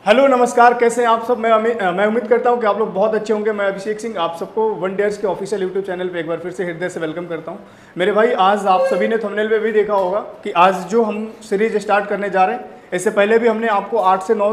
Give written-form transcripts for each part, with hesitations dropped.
Hello नमस्कार, कैसे हैं आप सब। मैं उम्मीद करता हूं कि आप लोग बहुत अच्छे होंगे। मैं अभिषेक सिंह आप सबको वन डेयर्स के ऑफिशियल यूट्यूब चैनल पे एक बार फिर से हृदय से वेलकम करता हूं। मेरे भाई, आज आप सभी ने थंबनेल पे भी देखा होगा कि आज जो हम सीरीज स्टार्ट करने जा रहे हैं, इससे पहले भी हमने आपको 8 से 9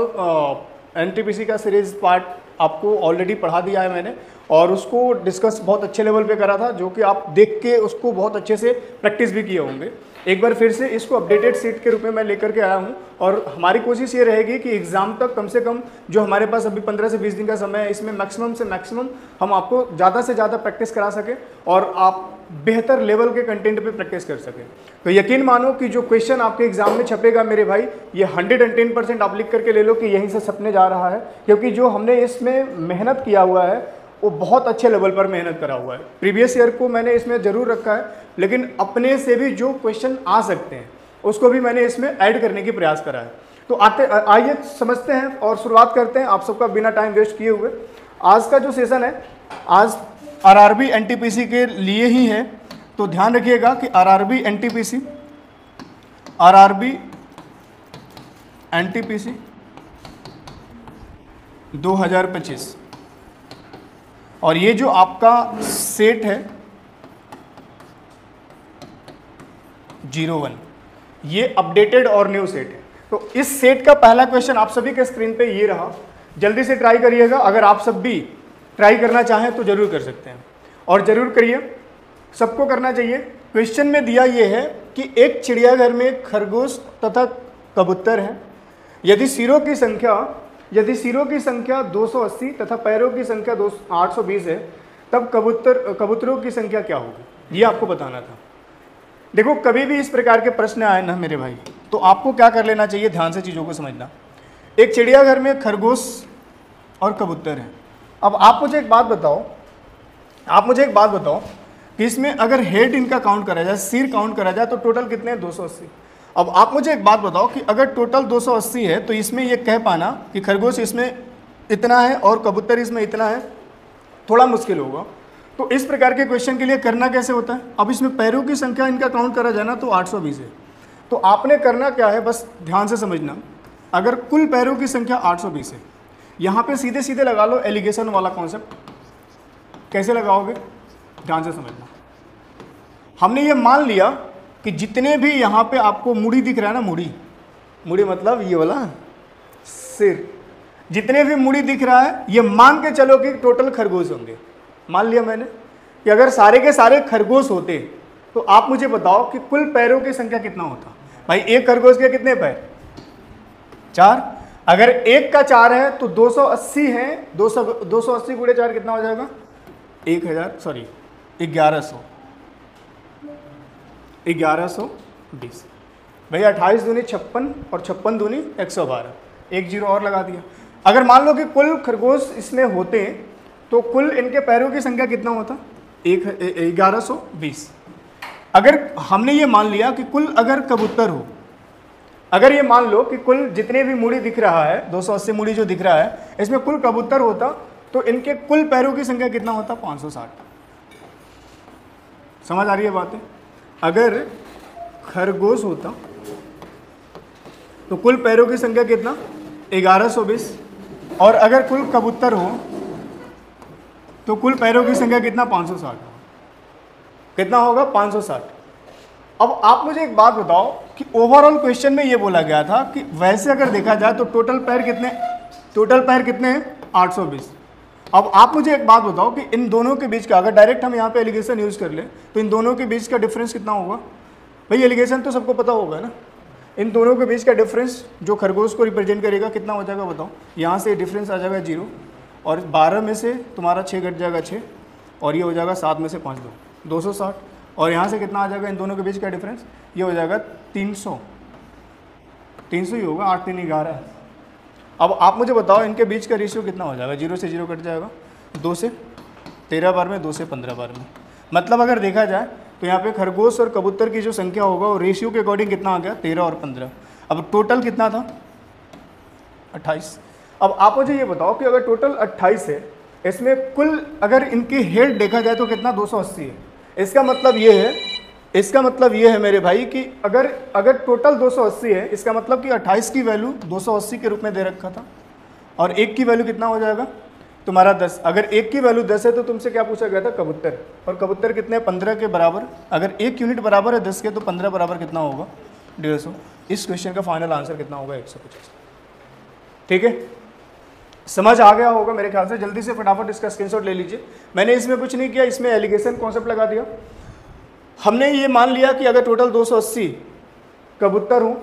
एनटीपीसी का सीरीज पार्ट आपको ऑलरेडी पढ़ा दिया है मैंने, और उसको डिस्कस बहुत अच्छे लेवल पे करा था, जो कि आप देख के उसको बहुत अच्छे से प्रैक्टिस भी किए होंगे। एक बार फिर से इसको अपडेटेड सीट के रूप में मैं लेकर के आया हूं, और हमारी कोशिश ये रहेगी कि एग्जाम तक कम से कम जो हमारे पास अभी 15 से 20 दिन का समय है, इसमें मैक्सिमम से मैक्सिमम हम आपको ज़्यादा से ज़्यादा प्रैक्टिस करा सकें और आप बेहतर लेवल के कंटेंट पे प्रैक्टिस कर सकें। तो यकीन मानो कि जो क्वेश्चन आपके एग्जाम में छपेगा मेरे भाई, ये 110% आप लिख करके ले लो कि यहीं से छपने जा रहा है, क्योंकि जो हमने इसमें मेहनत किया हुआ है वो बहुत अच्छे लेवल पर मेहनत करा हुआ है। प्रीवियस ईयर को मैंने इसमें ज़रूर रखा है, लेकिन अपने से भी जो क्वेश्चन आ सकते हैं उसको भी मैंने इसमें ऐड करने की प्रयास करा है। तो आइए समझते हैं और शुरुआत करते हैं आप सबका बिना टाइम वेस्ट किए हुए। आज का जो सेशन है, आज आरआरबी एनटीपीसी के लिए ही है, तो ध्यान रखिएगा कि आरआरबी एनटीपीसी 2025, और ये जो आपका सेट है 01, ये अपडेटेड और न्यू सेट है। तो इस सेट का पहला क्वेश्चन आप सभी के स्क्रीन पे ये रहा। जल्दी से ट्राई करिएगा, अगर आप सब भी ट्राई करना चाहें तो जरूर कर सकते हैं, और जरूर करिए, सबको करना चाहिए। क्वेश्चन में दिया ये है कि एक चिड़ियाघर में खरगोश तथा कबूतर है। यदि सिरों की संख्या 280 तथा पैरों की संख्या 820 है, तब कबूतरों की संख्या क्या होगी, ये आपको बताना था। देखो, कभी भी इस प्रकार के प्रश्न आए ना मेरे भाई, तो आपको क्या कर लेना चाहिए, ध्यान से चीज़ों को समझना। एक चिड़ियाघर में खरगोश और कबूतर है। अब आप मुझे एक बात बताओ कि इसमें अगर हेड इनका काउंट करा जाए, सिर काउंट करा जाए, तो टोटल कितने हैं, 280। अब आप मुझे एक बात बताओ कि अगर टोटल 280 है, तो इसमें ये कह पाना कि खरगोश इसमें इतना है और कबूतर इसमें इतना है, थोड़ा मुश्किल होगा। तो इस प्रकार के क्वेश्चन के लिए करना कैसे होता है, अब इसमें पैरों की संख्या इनका काउंट करा जाए ना, तो 820 है। तो आपने करना क्या है, बस ध्यान से समझना। अगर कुल पैरों की संख्या 820 है, यहाँ पे सीधे सीधे लगा लो एलिगेशन वाला कॉन्सेप्ट। कैसे लगाओगे, ध्यान से समझना। हमने ये मान लिया कि जितने भी यहाँ पे आपको मुड़ी दिख रहा है ना, मुड़ी मतलब ये वाला सिर, जितने भी मुड़ी दिख रहा है, ये मान के चलो कि टोटल खरगोश होंगे। मान लिया मैंने कि अगर सारे के सारे खरगोश होते, तो आप मुझे बताओ कि कुल पैरों की संख्या कितना होता। भाई, एक खरगोश के कितने पैर, 4। अगर एक का 4 है तो 280 है, 280 गुणे 4 कितना हो जाएगा, 1120। भैया 28 दूनी 56 और 56 दूनी 112, एक जीरो और लगा दिया। अगर मान लो कि कुल खरगोश इसमें होते तो कुल इनके पैरों की संख्या कितना होता, 1120। अगर हमने ये मान लिया कि कुल अगर कबूतर हो, अगर ये मान लो कि कुल जितने भी मुड़ी दिख रहा है, 280 मुड़ी जो दिख रहा है, इसमें कुल कबूतर होता, तो इनके कुल पैरों की संख्या कितना होता, 560। समझ आ रही है बातें। अगर खरगोश होता तो कुल पैरों की संख्या कितना, 1120, और अगर कुल कबूतर हो तो कुल पैरों की संख्या कितना, 560। कितना होगा, 560। अब आप मुझे एक बात बताओ कि ओवरऑल क्वेश्चन में ये बोला गया था कि वैसे अगर देखा जाए तो टोटल पैर कितने हैं, 820। अब आप मुझे एक बात बताओ कि इन दोनों के बीच का, अगर डायरेक्ट हम यहाँ पे एलिगेशन यूज कर ले, तो इन दोनों के बीच का डिफरेंस कितना होगा। भाई, एलिगेशन तो सबको पता होगा ना। इन दोनों के बीच का डिफरेंस जो खरगोश को रिप्रेजेंट करेगा कितना हो जाएगा, बताओ। यहाँ से डिफरेंस आ जाएगा 0, और 12 में से तुम्हारा 6 घट जाएगा 6, और ये हो जाएगा 7 में से 5 260, और यहाँ से कितना आ जाएगा इन दोनों के बीच का डिफरेंस, ये हो जाएगा 300 ही होगा, 8 3 11। अब आप मुझे बताओ इनके बीच का रेशियो कितना हो जाएगा, 0 से 0 कट जाएगा, 2 से 13 बार में, 2 से 15 बार में। मतलब अगर देखा जाए तो यहाँ पे खरगोश और कबूतर की जो संख्या होगा वो रेशियो के अकॉर्डिंग कितना आ गया, 13 और 15। अब टोटल कितना था, 28। अब आप मुझे ये बताओ कि अगर टोटल 28 है, इसमें कुल अगर इनकी हेड देखा जाए तो कितना, 280 है। इसका मतलब ये है मेरे भाई कि अगर टोटल 280 है, इसका मतलब कि 28 की वैल्यू 280 के रूप में दे रखा था। और 1 की वैल्यू कितना हो जाएगा तुम्हारा 10। अगर 1 की वैल्यू 10 है तो तुमसे क्या पूछा गया था, कबूतर, और कबूतर कितने 15 के बराबर। अगर 1 यूनिट बराबर है 10 के तो 15 बराबर कितना होगा 150। इस क्वेश्चन का फाइनल आंसर कितना होगा 150। ठीक है, समझ आ गया होगा मेरे ख्याल से। जल्दी से फटाफट इसका स्क्रीनशॉट ले लीजिए। मैंने इसमें कुछ नहीं किया, इसमें एलिगेशन कॉन्सेप्ट लगा दिया। हमने ये मान लिया कि अगर टोटल 280 कबूतर हो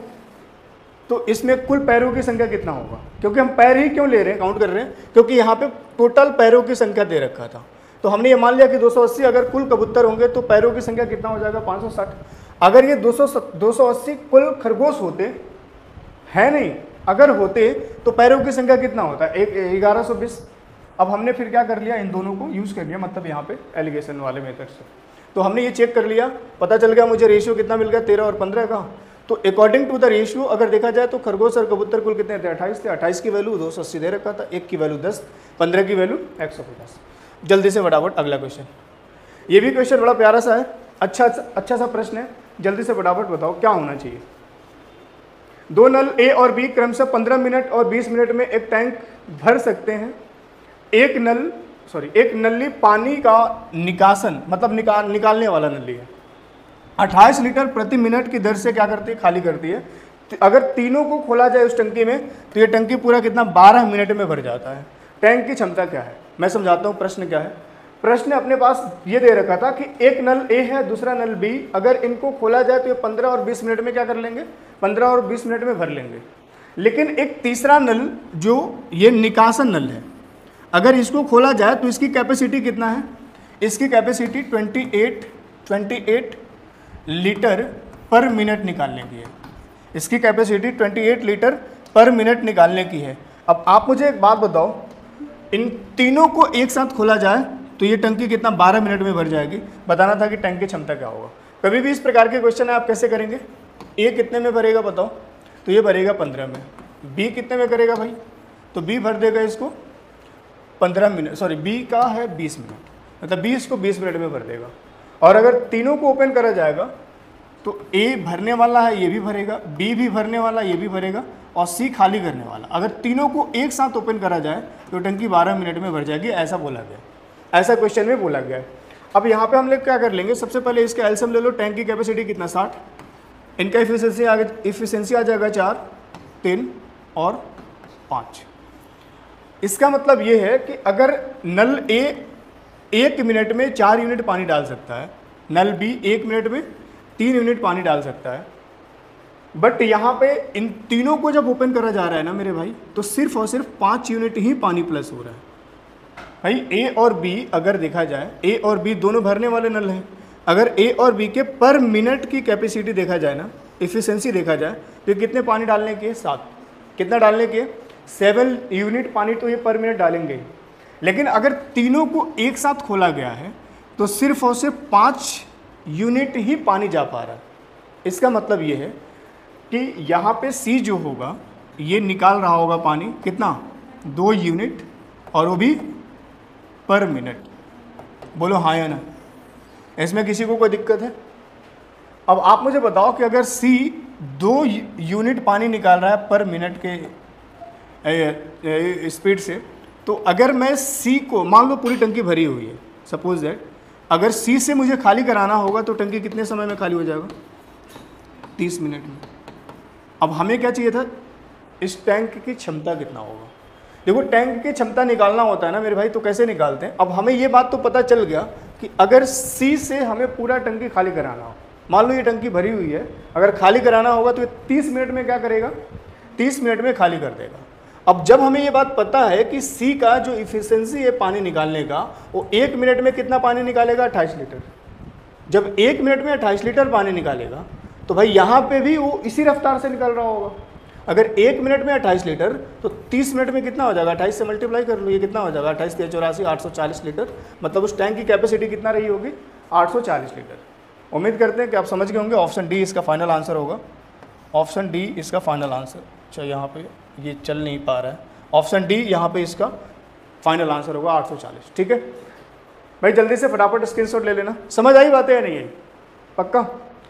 तो इसमें कुल पैरों की संख्या कितना होगा, क्योंकि हम पैर ही क्यों ले रहे हैं, काउंट कर रहे हैं, क्योंकि यहाँ पे टोटल पैरों की संख्या दे रखा था। तो हमने ये मान लिया कि 280 अगर कुल कबूतर होंगे तो पैरों की संख्या कितना हो जाएगा 560। अगर ये 280 कुल खरगोश होते हैं, नहीं अगर होते तो पैरों की संख्या कितना होता है 1120। अब हमने फिर क्या कर लिया, इन दोनों को यूज़ कर लिया, मतलब यहाँ पे एलिगेशन वाले मेथड से। तो हमने ये चेक कर लिया, पता चल गया मुझे रेशियो कितना मिल गया 13 और 15 का। तो अकॉर्डिंग टू द रेशियो अगर देखा जाए तो खरगोश और कबूतर कुल कितने थे 28 थे। 28 की वैल्यू 280 दे रखा था, 1 की वैल्यू 10, 15 की वैल्यू 150। जल्दी से फटाफट अगला क्वेश्चन। ये भी क्वेश्चन बड़ा प्यारा सा है, अच्छा सा प्रश्न है। जल्दी से फटाफट बताओ क्या होना चाहिए। दो नल ए और बी क्रमशः 15 मिनट और 20 मिनट में एक टैंक भर सकते हैं। एक नली पानी का निकासन मतलब निकालने वाला नली है 28 लीटर प्रति मिनट की दर से क्या करती है, खाली करती है। तो अगर तीनों को खोला जाए उस टंकी में तो ये टंकी पूरा कितना 12 मिनट में भर जाता है। टैंक की क्षमता क्या है, मैं समझाता हूँ प्रश्न क्या है। प्रश्न अपने पास ये दे रखा था कि एक नल ए है दूसरा नल बी, अगर इनको खोला जाए तो ये 15 और 20 मिनट में क्या कर लेंगे, 15 और 20 मिनट में भर लेंगे। लेकिन एक तीसरा नल जो ये निकासन नल है, अगर इसको खोला जाए तो इसकी कैपेसिटी कितना है, इसकी कैपेसिटी 28 लीटर पर मिनट निकालने की है। इसकी कैपेसिटी 28 लीटर पर मिनट निकालने की है। अब आप मुझे एक बात बताओ, इन तीनों को एक साथ खोला जाए तो ये टंकी कितना 12 मिनट में भर जाएगी। बताना था कि टैंक की क्षमता क्या होगा। कभी भी इस प्रकार के क्वेश्चन है आप कैसे करेंगे, ए कितने में भरेगा बताओ, तो ये भरेगा 15 में। बी कितने में करेगा भाई, तो बी भर देगा इसको 15 मिनट, सॉरी बी का है 20 मिनट, मतलब बी इसको 20 मिनट में भर देगा। और अगर तीनों को ओपन करा जाएगा तो ए भरने वाला है ये भी भरेगा, बी भी भरने वाला ये भी भरेगा, और सी खाली करने वाला। अगर तीनों को एक साथ ओपन करा जाए तो टंकी 12 मिनट में भर जाएगी, ऐसा बोला गया, ऐसा क्वेश्चन में बोला गया है। अब यहाँ पे हम लोग क्या कर लेंगे, सबसे पहले इसका एलसीएम ले लो। टैंक की कैपेसिटी कितना 60, इनका इफिशिएंसी आ जाएगा 4, 3 और 5। इसका मतलब ये है कि अगर नल ए 1 मिनट में 4 यूनिट पानी डाल सकता है, नल बी 1 मिनट में 3 यूनिट पानी डाल सकता है, बट यहाँ पे इन तीनों को जब ओपन करा जा रहा है ना मेरे भाई, तो सिर्फ और सिर्फ 5 यूनिट ही पानी प्लस हो रहा है। भाई ए और बी अगर देखा जाए, ए और बी दोनों भरने वाले नल हैं। अगर ए और बी के पर मिनट की कैपेसिटी देखा जाए ना, इफिशिएंसी देखा जाए, तो कितने पानी डालने के 7, कितना डालने के 7 यूनिट पानी तो ये पर मिनट डालेंगे। लेकिन अगर तीनों को एक साथ खोला गया है तो सिर्फ और सिर्फ 5 यूनिट ही पानी जा पा रहा है। इसका मतलब ये है कि यहाँ पे सी जो होगा ये निकाल रहा होगा पानी कितना 2 यूनिट, और वो भी पर मिनट। बोलो हाँ या ना, इसमें किसी को कोई दिक्कत है? अब आप मुझे बताओ कि अगर सी 2 यूनिट पानी निकाल रहा है पर मिनट के स्पीड से, तो अगर मैं सी को मान लो पूरी टंकी भरी हुई है, सपोज दैट अगर सी से मुझे खाली कराना होगा तो टंकी कितने समय में खाली हो जाएगा, 30 मिनट में। अब हमें क्या चाहिए था, इस टैंक की क्षमता कितना होगा। देखो टैंक की क्षमता निकालना होता है ना मेरे भाई, तो कैसे निकालते हैं। अब हमें ये बात तो पता चल गया कि अगर सी से हमें पूरा टंकी खाली कराना हो, मान लो ये टंकी भरी हुई है, अगर खाली कराना होगा तो ये 30 मिनट में क्या करेगा, 30 मिनट में खाली कर देगा। अब जब हमें ये बात पता है कि सी का जो इफिशिएंसी है पानी निकालने का, वो 1 मिनट में कितना पानी निकालेगा 28 लीटर। जब 1 मिनट में 28 लीटर पानी निकालेगा तो भाई यहाँ पे भी वो इसी रफ्तार से निकल रहा होगा। अगर 1 मिनट में 28 लीटर तो 30 मिनट में कितना हो जाएगा, 28 से मल्टीप्लाई कर लो, ये कितना हो जाएगा 28 3 84 840 लीटर। मतलब उस टैंक की कैपेसिटी कितना रही होगी 840 लीटर। उम्मीद करते हैं कि आप समझ गए होंगे। ऑप्शन डी इसका फाइनल आंसर होगा, ऑप्शन डी इसका फाइनल आंसर। अच्छा यहाँ पे ये चल नहीं पा रहा है, ऑप्शन डी यहाँ पे इसका फाइनल आंसर होगा 840। ठीक है भाई, जल्दी से फटाफट स्क्रीनशॉट ले लेना। समझ आई बातें या नहीं है, पक्का?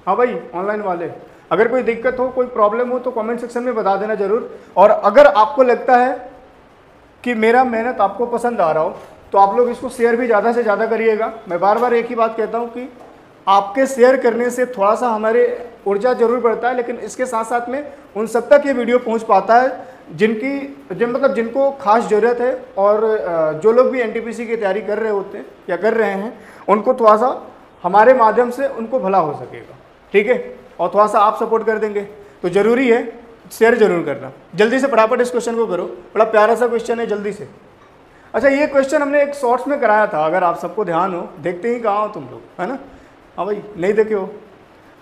हाँ भाई ऑनलाइन वाले, अगर कोई दिक्कत हो कोई प्रॉब्लम हो तो कमेंट सेक्शन में बता देना जरूर। और अगर आपको लगता है कि मेरा मेहनत आपको पसंद आ रहा हो तो आप लोग इसको शेयर भी ज़्यादा से ज़्यादा करिएगा। मैं बार बार एक ही बात कहता हूँ कि आपके शेयर करने से थोड़ा सा हमारे ऊर्जा जरूर बढ़ता है, लेकिन इसके साथ साथ में उन सब तक ये वीडियो पहुँच पाता है जिनको खास ज़रूरत है, और जो लोग भी एनटीपीसी की तैयारी कर रहे होते हैं या कर रहे हैं उनको थोड़ा सा हमारे माध्यम से उनको भला हो सकेगा, ठीक है। और थोड़ा सा आप सपोर्ट कर देंगे तो ज़रूरी है, शेयर जरूर करना। जल्दी से फटाफट इस क्वेश्चन को करो, बड़ा प्यारा सा क्वेश्चन है, जल्दी से। अच्छा, ये क्वेश्चन हमने एक शॉर्ट्स में कराया था, अगर आप सबको ध्यान हो, देखते ही कहाँ हो तुम लोग, है ना? हाँ भाई, नहीं देखे हो,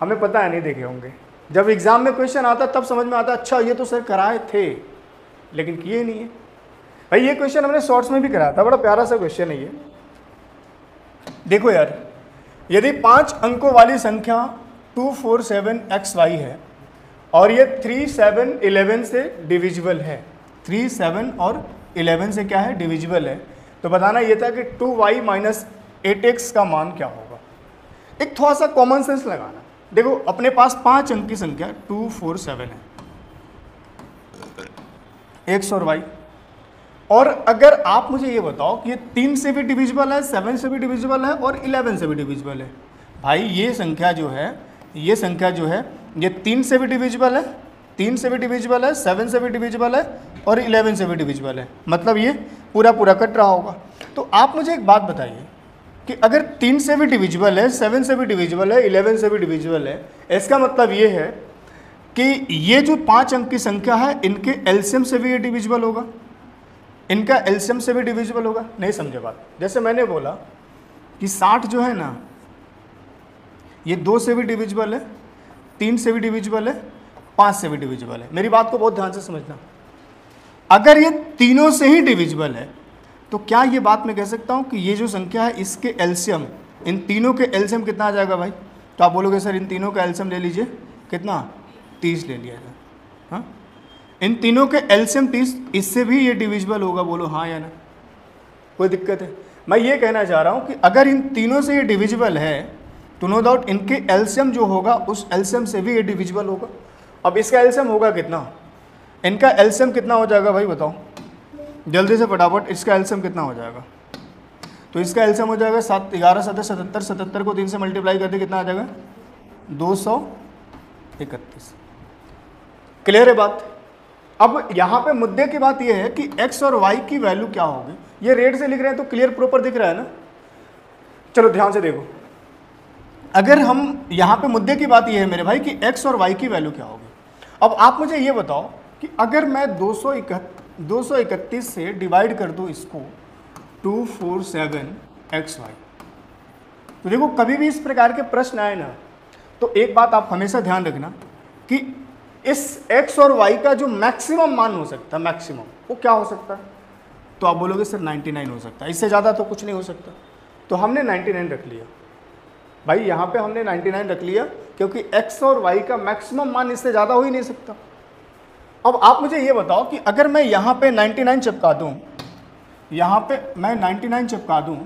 हमें पता है नहीं देखे होंगे। जब एग्जाम में क्वेश्चन आता तब समझ में आता, अच्छा ये तो सर कराए थे लेकिन किए नहीं है। भाई ये क्वेश्चन हमने शॉर्ट्स में भी कराया था, बड़ा प्यारा सा क्वेश्चन है ये। देखो यार, यदि 5 अंकों वाली संख्या 247xy है और ये 3, 7, 11 से डिविजिबल है, 3, 7 और 11 से क्या है, डिविजिबल है, तो बताना ये था कि 2y माइनस 8x का मान क्या होगा। एक थोड़ा सा कॉमन सेंस लगाना। देखो अपने पास 5 अंक की संख्या 247 है, x और y, और अगर आप मुझे ये बताओ कि ये 3 से भी डिविजिबल है, 7 से भी डिविजिबल है और 11 से भी डिविजिबल है, भाई ये संख्या जो है, ये 3 से भी डिविजिबल है, 3 से भी डिविजिबल है, 7 से भी डिविजिबल है और 11 से भी डिविजिबल है, मतलब ये पूरा पूरा कट रहा होगा। तो आप मुझे एक बात बताइए कि अगर 3 से भी डिविजिबल है, 7 से भी डिविजिबल है, 11 से भी डिविजिबल है, इसका मतलब ये है कि ये जो 5 अंक की संख्या है इनके एलसीएम से भी ये डिविजिबल होगा, इनका एलसीएम से भी डिविजिबल होगा। नहीं समझे बात? जैसे मैंने बोला कि 60 जो है ना, ये 2 से भी डिविजिबल है, 3 से भी डिविजिबल है, 5 से भी डिविजिबल है। मेरी बात को बहुत ध्यान से समझना। अगर ये तीनों से ही डिविजिबल है तो क्या ये बात मैं कह सकता हूँ कि ये जो संख्या है इसके एलसीएम, इन तीनों के एलसीएम कितना आ जाएगा भाई? तो आप बोलोगे सर इन तीनों का एलसीएम ले लीजिए, कितना? 30 ले लिया जाए। हाँ, इन तीनों के एलसीएम 30, इससे भी ये डिविजिबल होगा, बोलो हाँ या ना? कोई दिक्कत है? मैं ये कहना चाह रहा हूँ कि अगर इन तीनों से ये डिविजिबल है तो नो डाउट इनके एलसीएम जो होगा उस एलसीएम से भी ये डिविजिबल होगा। अब इसका एलसीएम होगा कितना? इनका एलसीएम कितना हो जाएगा भाई बताओ जल्दी से फटाफट, इसका एलसीएम कितना हो जाएगा? तो इसका एलसीएम हो जाएगा 7, 11, 7, 77, 77 को 3 से मल्टीप्लाई करके कितना आ जाएगा? 231। क्लियर है बात? अब यहाँ पे मुद्दे की बात यह है कि x और y की वैल्यू क्या होगी। ये रेड से लिख रहे हैं तो क्लियर प्रॉपर दिख रहा है ना? चलो ध्यान से देखो, अगर हम यहाँ पे मुद्दे की बात यह है मेरे भाई कि x और y की वैल्यू क्या होगी। अब आप मुझे ये बताओ कि अगर मैं 231 से डिवाइड कर दूँ इसको 247xy, तो देखो कभी भी इस प्रकार के प्रश्न आए ना तो एक बात आप हमेशा ध्यान रखना कि इस x और y का जो मैक्सिमम मान हो सकता है, मैक्सिमम वो क्या हो सकता है? तो आप बोलोगे सर 99 हो सकता है, इससे ज़्यादा तो कुछ नहीं हो सकता। तो हमने 99 रख लिया भाई, यहाँ पे हमने 99 रख लिया क्योंकि x और y का मैक्सिमम मान इससे ज़्यादा हो ही नहीं सकता। अब आप मुझे ये बताओ कि अगर मैं यहाँ पे 99 चिपका दूँ, यहाँ पे मैं 99 चिपका दूँ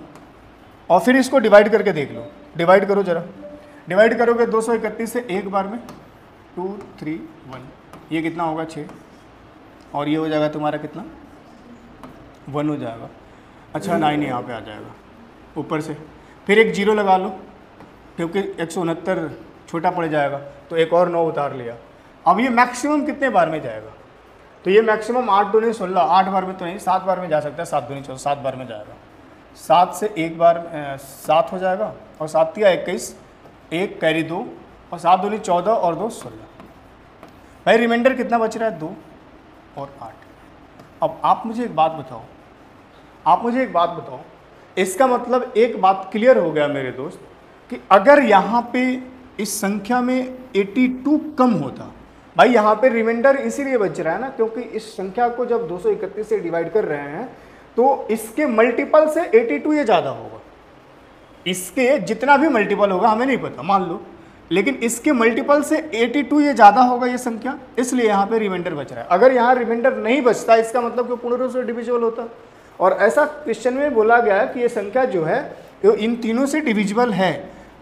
और फिर इसको डिवाइड करके देख लो, डिवाइड करो जरा, डिवाइड करोगे 231 से एक बार में 2, 3, 1, ये कितना होगा 6, और ये हो जाएगा तुम्हारा कितना 1 हो जाएगा। अच्छा 9 यहाँ पे आ जाएगा ऊपर से, फिर एक 0 लगा लो क्योंकि 169 छोटा पड़ जाएगा, तो एक और 9 उतार लिया। अब ये मैक्सिमम कितने बार में जाएगा? तो ये मैक्सिमम 8 दूनी 16, 8 बार में तो नहीं, 7 बार में जा सकता है, 7 दूनी 14, 7 बार में जाएगा। 7 से एक बार 7 हो जाएगा, और 7 या 21, 1 कैरी 2, और 7 दूनी 14 और 2 16। भाई रिमाइंडर कितना बच रहा है? 2 और 8। अब आप मुझे एक बात बताओ, इसका मतलब एक बात क्लियर हो गया मेरे दोस्त कि अगर यहाँ पे इस संख्या में 82 कम होता, भाई यहाँ पे रिमाइंडर इसीलिए बच रहा है ना क्योंकि इस संख्या को जब 231 से डिवाइड कर रहे हैं तो इसके मल्टीपल से 82 ये ज़्यादा होगा। इसके जितना भी मल्टीपल होगा हमें नहीं पता, मान लो, लेकिन इसके मल्टीपल से 82 ये ज़्यादा होगा ये संख्या, इसलिए यहाँ पे रिमाइंडर बच रहा है। अगर यहाँ रिमाइंडर नहीं बचता इसका मतलब कि पूर्ण रूप से डिविजिबल होता, और ऐसा क्वेश्चन में बोला गया है कि ये संख्या जो है वो इन तीनों से डिविजिबल है,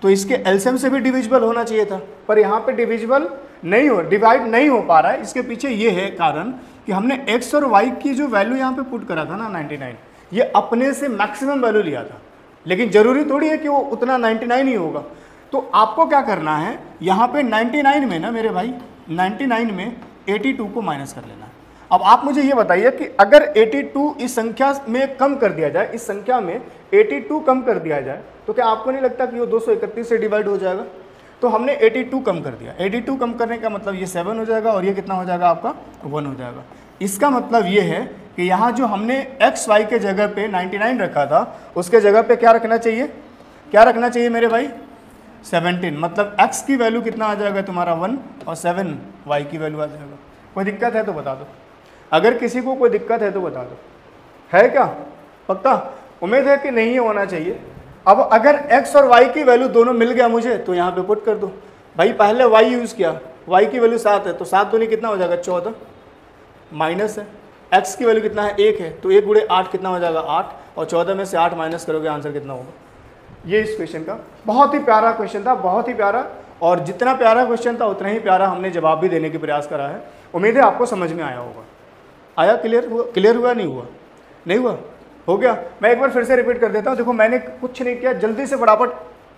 तो इसके एलसीएम से भी डिविजिबल होना चाहिए था, पर यहाँ पे डिविजिबल नहीं हो, डिवाइड नहीं हो पा रहा है। इसके पीछे ये है कारण कि हमने x और y की जो वैल्यू यहाँ पे पुट करा था ना 99, ये अपने से मैक्सिमम वैल्यू लिया था, लेकिन जरूरी थोड़ी है कि वो उतना 99 ही होगा। तो आपको क्या करना है, यहाँ पे 99 में ना मेरे भाई 99 में 82 को माइनस कर लेना है। अब आप मुझे ये बताइए कि अगर 82 इस संख्या में कम कर दिया जाए, इस संख्या में 82 कम कर दिया जाए, तो क्या आपको नहीं लगता कि वो 231 से डिवाइड हो जाएगा? तो हमने 82 कम कर दिया। 82 कम करने का मतलब ये 7 हो जाएगा और ये कितना हो जाएगा आपका 1 हो जाएगा। इसका मतलब ये है कि यहाँ जो हमने एक्स वाई के जगह पे 99 रखा था, उसके जगह पे क्या रखना चाहिए, क्या रखना चाहिए मेरे भाई 17। मतलब x की वैल्यू कितना आ जाएगा तुम्हारा 1 और 7 y की वैल्यू आ जाएगा। कोई दिक्कत है तो बता दो, अगर किसी को कोई दिक्कत है तो बता दो। है क्या पक्का? उम्मीद है कि नहीं होना चाहिए। अब अगर x और y की वैल्यू दोनों मिल गया मुझे तो यहाँ पे पुट कर दो। भाई पहले y यूज़ किया, y की वैल्यू 7 है तो 7 दूनी कितना हो जाएगा 14, माइनस है x की वैल्यू कितना है 1 है तो 1 गुणे 8 कितना हो जाएगा 8, और 14 में से 8 माइनस करोगे आंसर कितना होगा। ये इस क्वेश्चन का बहुत ही प्यारा क्वेश्चन था, बहुत ही प्यारा, और जितना प्यारा क्वेश्चन था उतना ही प्यारा हमने जवाब भी देने की प्रयास करा है। उम्मीद है आपको समझ में आया होगा। आया? क्लियर हुआ नहीं हुआ? नहीं हुआ? हो गया? मैं एक बार फिर से रिपीट कर देता हूँ। देखो मैंने कुछ नहीं किया, जल्दी से फटाफट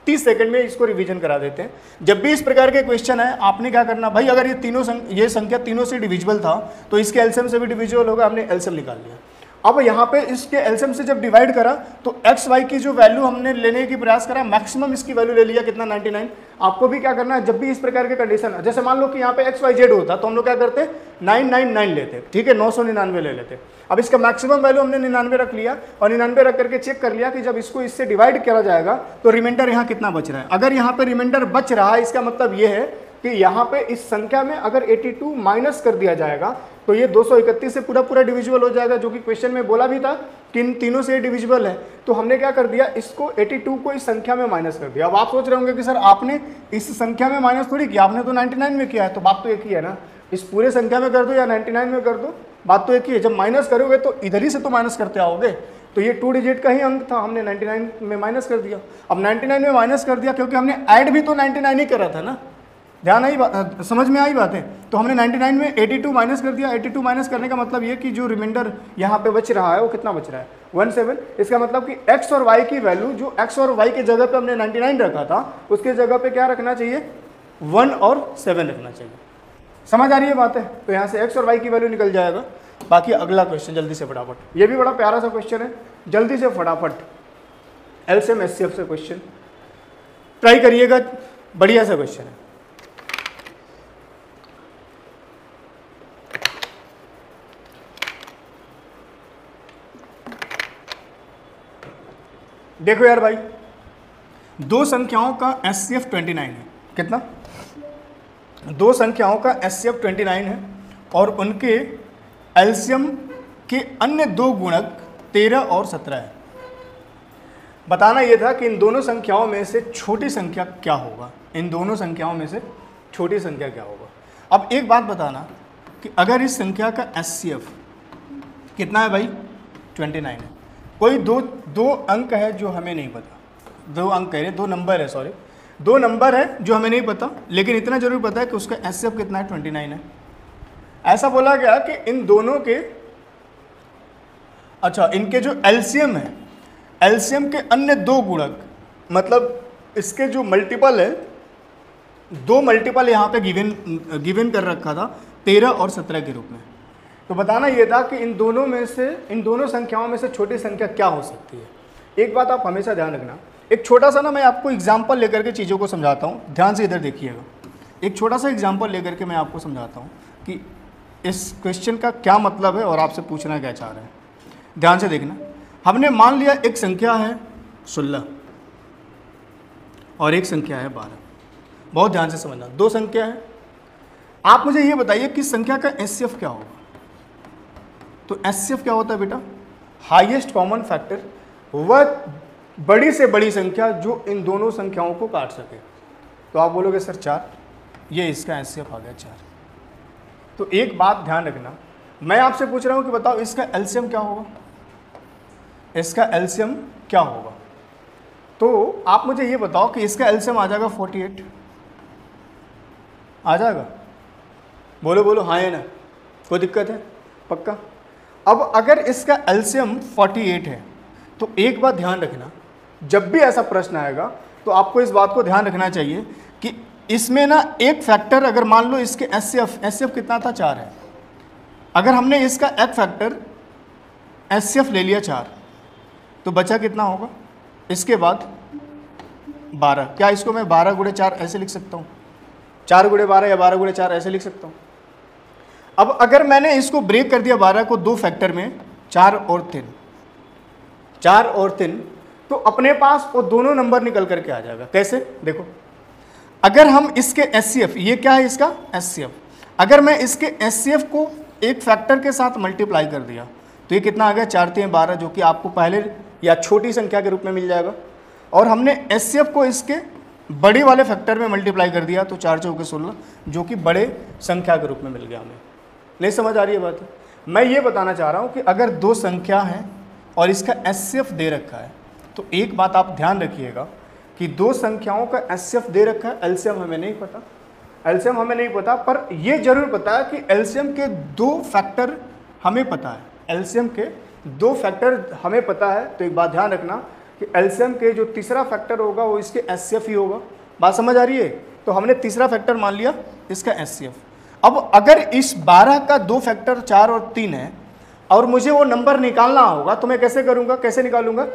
30 सेकंड में इसको रिवीजन करा देते हैं। जब भी इस प्रकार के क्वेश्चन है आपने क्या करना भाई, अगर ये संख्या तीनों से डिविजिबल था तो इसके एलसीएम से भी डिविजिबल होगा, हमने एलसीएम निकाल लिया। अब यहाँ पे इसके एलसीएम से जब डिवाइड करा तो एक्स वाई की जो वैल्यू हमने लेने की प्रयास करा, मैक्सिमम इसकी वैल्यू ले लिया कितना 99। आपको भी क्या करना है, जब भी इस प्रकार के कंडीशन है, जैसे मान लो कि यहाँ पे एक्स वाई जेड होता तो हम लोग क्या करते 999 लेते, ठीक है 999 ले लेते। अब इसका मैक्सिमम वैल्यू हमने 99 रख लिया और 99 रख करके चेक कर लिया कि जब इसको इससे डिवाइड करा जाएगा तो रिमाइंडर यहाँ कितना बच रहा है। अगर यहाँ पे रिमाइंडर बच रहा है इसका मतलब ये है कि यहाँ पे इस संख्या में अगर 82 माइनस कर दिया जाएगा तो ये 231 से पूरा डिविजिबल हो जाएगा, जो कि क्वेश्चन में बोला भी था कि इन तीनों से डिविजिबल है। तो हमने क्या कर दिया, इसको 82 को इस संख्या में माइनस कर दिया। अब आप सोच रहे होंगे कि सर आपने इस संख्या में माइनस थोड़ी किया, आपने तो 99 में किया है। तो बात तो एक ही है ना, इस पूरे संख्या में कर दो या 99 में कर दो, बात तो एक ही है। जब माइनस करोगे तो इधर ही से तो माइनस करते आओगे। तो ये 2 डिजिट का ही अंक था, हमने 99 में माइनस कर दिया। अब 99 में माइनस कर दिया क्योंकि हमने ऐड भी तो 99 ही करा था ना, ध्यान आई समझ में आई बात है। तो हमने 99 में 82 माइनस कर दिया। 82 माइनस करने का मतलब ये कि जो रिमाइंडर यहाँ पे बच रहा है वो कितना बच रहा है 17। इसका मतलब कि x और y की वैल्यू, जो x और y के जगह पे हमने 99 रखा था उसके जगह पे क्या रखना चाहिए 1 और 7 रखना चाहिए। समझ आ रही है बात है? तो यहाँ से x और y की वैल्यू निकल जाएगा। बाकी अगला क्वेश्चन जल्दी से फटाफट, ये भी बड़ा प्यारा सा क्वेश्चन है, जल्दी से फटाफट एलसीएम एचसीएफ से क्वेश्चन ट्राई करिएगा, बढ़िया सा क्वेश्चन है। देखो यार भाई, दो संख्याओं का एचसीएफ 29 है। कितना? दो संख्याओं का एचसीएफ 29 है और उनके एलसीएम के अन्य दो गुणक 13 और 17 है। बताना यह था कि इन दोनों संख्याओं में से छोटी संख्या क्या होगा, इन दोनों संख्याओं में से छोटी संख्या क्या होगा। अब एक बात बताना कि अगर इस संख्या का एचसीएफ कितना है भाई 29 है, कोई दो अंक है जो हमें नहीं पता, दो अंक कह रहे, दो नंबर है, सॉरी दो नंबर है जो हमें नहीं पता, लेकिन इतना जरूर पता है कि उसका एचसीएफ कितना है 29 है। ऐसा बोला गया कि इन दोनों के, अच्छा इनके जो एलसीएम है, एलसीएम के अन्य दो गुणक, मतलब इसके जो मल्टीपल है, दो मल्टीपल यहाँ पे गिवन कर रखा था 13 और 17 के रूप में। तो बताना यह था कि इन दोनों में से, इन दोनों संख्याओं में से छोटी संख्या क्या हो सकती है। एक बात आप हमेशा ध्यान रखना, एक छोटा सा ना मैं आपको एग्जाम्पल लेकर के चीज़ों को समझाता हूँ, ध्यान से इधर देखिएगा। एक छोटा सा एग्जाम्पल लेकर के मैं आपको समझाता हूँ कि इस क्वेश्चन का क्या मतलब है और आपसे पूछना क्या चाह रहे हैं। ध्यान से देखना, हमने मान लिया एक संख्या है 16 और एक संख्या है 12। बहुत ध्यान से समझना, दो संख्या है। आप मुझे ये बताइए कि संख्या का एचसीएफ क्या होगा। तो एचसीएफ क्या होता है बेटा, हाईएस्ट कॉमन फैक्टर, वह बड़ी से बड़ी संख्या जो इन दोनों संख्याओं को काट सके। तो आप बोलोगे सर 4, ये इसका एचसीएफ आ गया 4। तो एक बात ध्यान रखना, मैं आपसे पूछ रहा हूं कि बताओ इसका एलसीएम क्या होगा, इसका एलसीएम क्या होगा। तो आप मुझे ये बताओ कि इसका एलसीएम आ जाएगा 48, आ जाएगा? बोलो बोलो हाँ है ना, कोई दिक्कत है? पक्का। अब अगर इसका एलसीएम 48 है तो एक बात ध्यान रखना, जब भी ऐसा प्रश्न आएगा तो आपको इस बात को ध्यान रखना चाहिए कि इसमें ना एक फैक्टर, अगर मान लो इसके एचसीएफ कितना था 4 है, अगर हमने इसका एक फैक्टर एचसीएफ ले लिया 4 तो बचा कितना होगा, इसके बाद 12। क्या इसको मैं 12 गुणे 4 ऐसे लिख सकता हूँ, 4 गुणे 12 या 12 गुणे 4 ऐसे लिख सकता हूँ। अब अगर मैंने इसको ब्रेक कर दिया 12 को दो फैक्टर में, 4 और 3, तो अपने पास वो दोनों नंबर निकल करके आ जाएगा। कैसे, देखो, अगर हम इसके एचसीएफ, ये क्या है इसका एचसीएफ, अगर मैं इसके एचसीएफ को एक फैक्टर के साथ मल्टीप्लाई कर दिया तो ये कितना आ गया, 4 3 12, जो कि आपको पहले या छोटी संख्या के रूप में मिल जाएगा। और हमने एचसीएफ को इसके बड़े वाले फैक्टर में मल्टीप्लाई कर दिया तो 4 चौके 16, जो कि बड़े संख्या के रूप में मिल गया हमें। नहीं समझ आ रही है बात? मैं ये बताना चाह रहा हूँ कि अगर दो संख्या है और इसका एचसीएफ दे रखा है तो एक बात आप ध्यान रखिएगा कि दो संख्याओं का एचसीएफ दे रखा है, एलसीएम हमें नहीं पता, एलसीएम हमें नहीं पता, पर ये जरूर पता है कि एलसीएम के दो फैक्टर हमें पता है, एलसीएम के दो फैक्टर हमें पता है। तो एक बात ध्यान रखना कि एलसीएम के जो तीसरा फैक्टर होगा वो इसके एचसीएफ ही होगा। बात समझ आ रही है? तो हमने तीसरा फैक्टर मान लिया इसका एचसीएफ। अब अगर इस 12 का दो फैक्टर 4 और 3 है और मुझे वो नंबर निकालना होगा तो मैं कैसे करूंगा, कैसे निकालूंगा,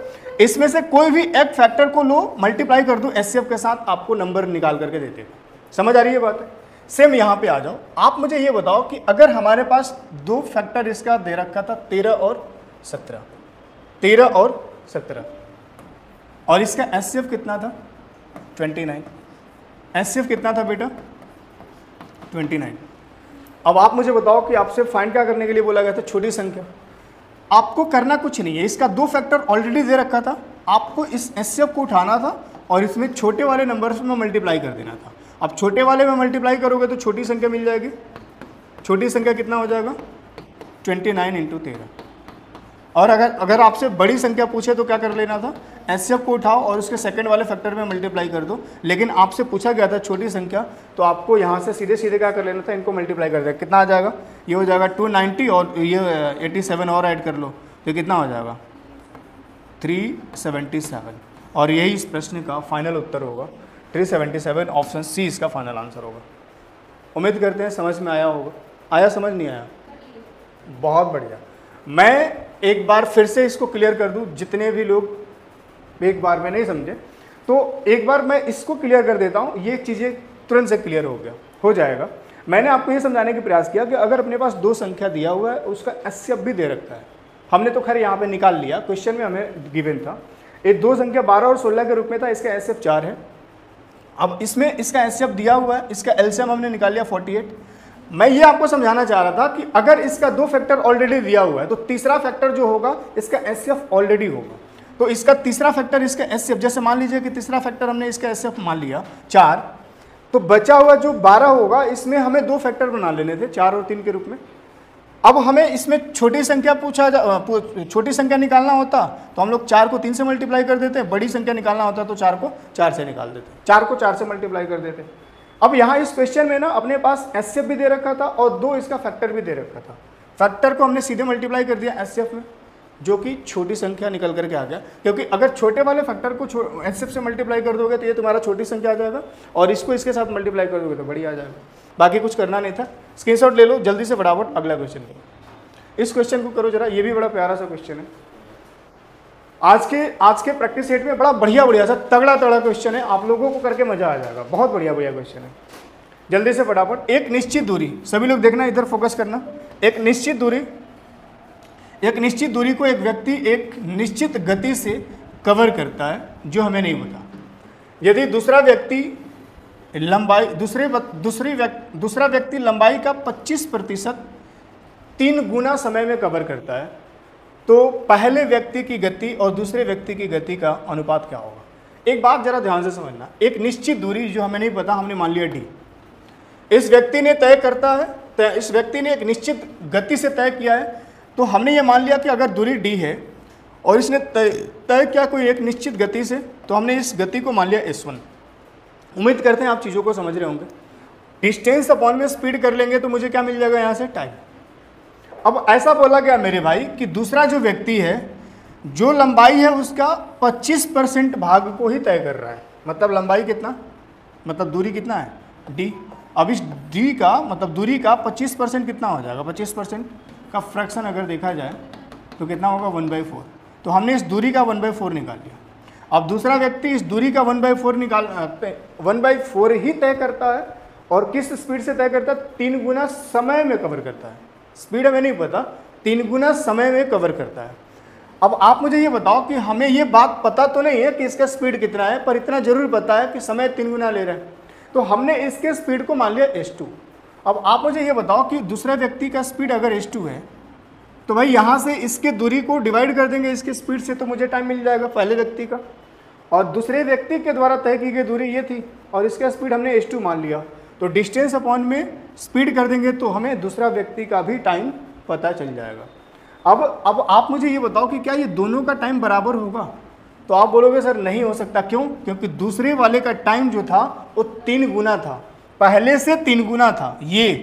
इसमें से कोई भी एक फैक्टर को लो, मल्टीप्लाई कर दूं एचसीएफ के साथ, आपको नंबर निकाल करके देते हैं। समझ आ रही है बात? सेम यहां पे आ जाओ। आप मुझे ये बताओ कि अगर हमारे पास दो फैक्टर इसका दे रखा था 13 और 17 और इसका एचसीएफ कितना था 29, एचसीएफ कितना था बेटा 29। अब आप मुझे बताओ कि आपसे फाइंड क्या करने के लिए बोला गया था, छोटी संख्या। आपको करना कुछ नहीं है, इसका दो फैक्टर ऑलरेडी दे रखा था, आपको इस एचसीएफ को उठाना था और इसमें छोटे वाले नंबर्स में मल्टीप्लाई कर देना था। अब छोटे वाले में मल्टीप्लाई करोगे तो छोटी संख्या मिल जाएगी। छोटी संख्या कितना हो जाएगा 29 × 13। और अगर आपसे बड़ी संख्या पूछे तो क्या कर लेना था, एचसीएफ को उठाओ और उसके सेकंड वाले फैक्टर में मल्टीप्लाई कर दो। लेकिन आपसे पूछा गया था छोटी संख्या, तो आपको यहाँ से सीधे सीधे क्या कर लेना था, इनको मल्टीप्लाई कर देगा। कितना आ जाएगा, ये हो जाएगा 290 और ये 87 और ऐड कर लो तो कितना हो जाएगा 377। और यही इस प्रश्न का फाइनल उत्तर होगा 377। ऑप्शन सी इसका फाइनल आंसर होगा। उम्मीद करते हैं समझ में आया होगा। आया, समझ नहीं आया? बहुत बढ़िया। मैं एक बार फिर से इसको क्लियर कर दूं, जितने भी लोग एक बार में नहीं समझे तो एक बार मैं इसको क्लियर कर देता हूं। ये चीज़ें तुरंत से क्लियर हो जाएगा। मैंने आपको ये समझाने का प्रयास किया कि अगर अपने पास दो संख्या दिया हुआ है, उसका एचसीएफ भी दे रखा है, हमने तो खैर यहाँ पे निकाल लिया, क्वेश्चन में हमें गिवन था। ये दो संख्या 12 और 16 के रूप में था, इसका एचसीएफ 4 है। अब इसमें इसका एचसीएफ दिया हुआ है, इसका एलसीएम हमने निकाल लिया 48। मैं ये आपको समझाना चाह रहा था कि अगर इसका दो फैक्टर ऑलरेडी दिया हुआ है तो तीसरा फैक्टर जो होगा इसका एचसीएफ ऑलरेडी होगा। तो इसका तीसरा फैक्टर इसका एचसीएफ, जैसे मान लीजिए कि तीसरा फैक्टर हमने इसका एचसीएफ मान लिया 4, तो बचा हुआ जो 12 होगा इसमें हमें दो फैक्टर बना लेने थे 4 और 3 के रूप में। अब हमें इसमें छोटी संख्या छोटी संख्या निकालना होता तो हम लोग 4 को 3 से मल्टीप्लाई कर देते, बड़ी संख्या निकालना होता तो 4 को 4 से निकाल देते, 4 को 4 से मल्टीप्लाई कर देते। अब यहाँ इस क्वेश्चन में ना अपने पास एचसीएफ भी दे रखा था और दो इसका फैक्टर भी दे रखा था। फैक्टर को हमने सीधे मल्टीप्लाई कर दिया एचसीएफ में, जो कि छोटी संख्या निकल करके आ गया। क्योंकि अगर छोटे वाले फैक्टर को एचसीएफ से मल्टीप्लाई कर दोगे तो ये तुम्हारा छोटी संख्या आ जाएगा और इसको इसके साथ मल्टीप्लाई कर दोगे तो बड़ी आ जाएगा। बाकी कुछ करना नहीं था। स्क्रीनशॉट ले लो जल्दी से, फटाफट अगला क्वेश्चन करो। इस क्वेश्चन को करो जरा, ये भी बड़ा प्यारा सा क्वेश्चन है। आज के प्रैक्टिस सेट में बड़ा बढ़िया सा तगड़ा क्वेश्चन है, आप लोगों को करके मजा आ जाएगा। बहुत बढ़िया क्वेश्चन है। जल्दी से फटाफट। एक निश्चित दूरी, सभी लोग देखना, इधर फोकस करना। एक निश्चित दूरी को एक व्यक्ति एक निश्चित गति से कवर करता है जो हमें नहीं पता। यदि दूसरा व्यक्ति लंबाई का 25% 3 गुना समय में कवर करता है तो पहले व्यक्ति की गति और दूसरे व्यक्ति की गति का अनुपात क्या होगा। एक बात जरा ध्यान से समझना, एक निश्चित दूरी जो हमें नहीं पता, हमने मान लिया d, इस व्यक्ति ने इस व्यक्ति ने एक निश्चित गति से तय किया है, तो हमने ये मान लिया कि अगर दूरी d है और इसने तय किया कोई एक निश्चित गति से, तो हमने इस गति को मान लिया s1। उम्मीद करते हैं आप चीज़ों को समझ रहे होंगे। डिस्टेंस अपॉन में स्पीड कर लेंगे तो मुझे क्या मिल जाएगा यहाँ से, टाइम। अब ऐसा बोला गया मेरे भाई कि दूसरा जो व्यक्ति है, जो लंबाई है उसका 25% भाग को ही तय कर रहा है। मतलब लंबाई कितना, मतलब दूरी कितना है, d। अब इस d का मतलब दूरी का 25% कितना हो जाएगा, 25% का फ्रैक्शन अगर देखा जाए तो कितना होगा, 1/4। तो हमने इस दूरी का 1/4 निकाल लिया। अब दूसरा व्यक्ति इस दूरी का 1/4 ही तय करता है, और किस स्पीड से तय करता है, 3 गुना समय में कवर करता है। स्पीड हमें नहीं पता, 3 गुना समय में कवर करता है। अब आप मुझे ये बताओ कि हमें ये बात पता तो नहीं है कि इसका स्पीड कितना है, पर इतना जरूर पता है कि समय 3 गुना ले रहा है। तो हमने इसके स्पीड को मान लिया h2। अब आप मुझे ये बताओ कि दूसरे व्यक्ति का स्पीड अगर h2 है, तो भाई यहाँ से इसके दूरी को डिवाइड कर देंगे इसके स्पीड से, तो मुझे टाइम मिल जाएगा पहले व्यक्ति का। और दूसरे व्यक्ति के द्वारा तय की गई दूरी ये थी, और इसका स्पीड हमने h2 मान लिया, तो डिस्टेंस अपॉन में स्पीड कर देंगे तो हमें दूसरा व्यक्ति का भी टाइम पता चल जाएगा। अब आप मुझे ये बताओ कि क्या ये दोनों का टाइम बराबर होगा? तो आप बोलोगे सर नहीं हो सकता। क्यों? क्योंकि दूसरे वाले का टाइम जो था वो 3 गुना था, पहले से 3 गुना था ये।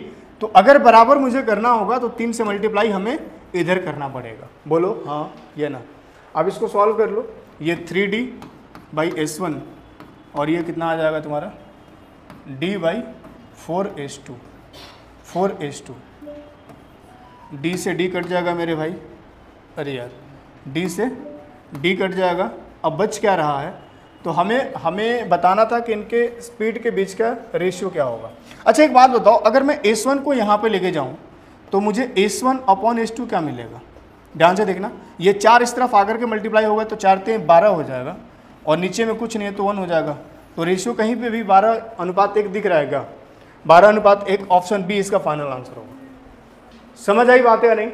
तो अगर बराबर मुझे करना होगा तो 3 से मल्टीप्लाई हमें इधर करना पड़ेगा। बोलो हाँ या ना। अब इसको सॉल्व कर लो। ये 3d/s1 और ये कितना आ जाएगा तुम्हारा, d/4s2। 4s2 d से d कट जाएगा मेरे भाई, अरे यार d से d कट जाएगा। अब बच क्या रहा है, तो हमें बताना था कि इनके स्पीड के बीच का रेशियो क्या होगा। अच्छा एक बात बताओ, अगर मैं s1 को यहाँ पे लेके जाऊँ तो मुझे s1/s2 क्या मिलेगा? ध्यान से देखना, ये 4 इस तरफ आकर के मल्टीप्लाई होगा तो 4 × 12 हो जाएगा, और नीचे में कुछ नहीं है तो 1 हो जाएगा। तो रेशियो कहीं पे भी 12:1 दिख रहेगा, 12:1। ऑप्शन बी इसका फाइनल आंसर होगा। समझ आई बात है या नहीं?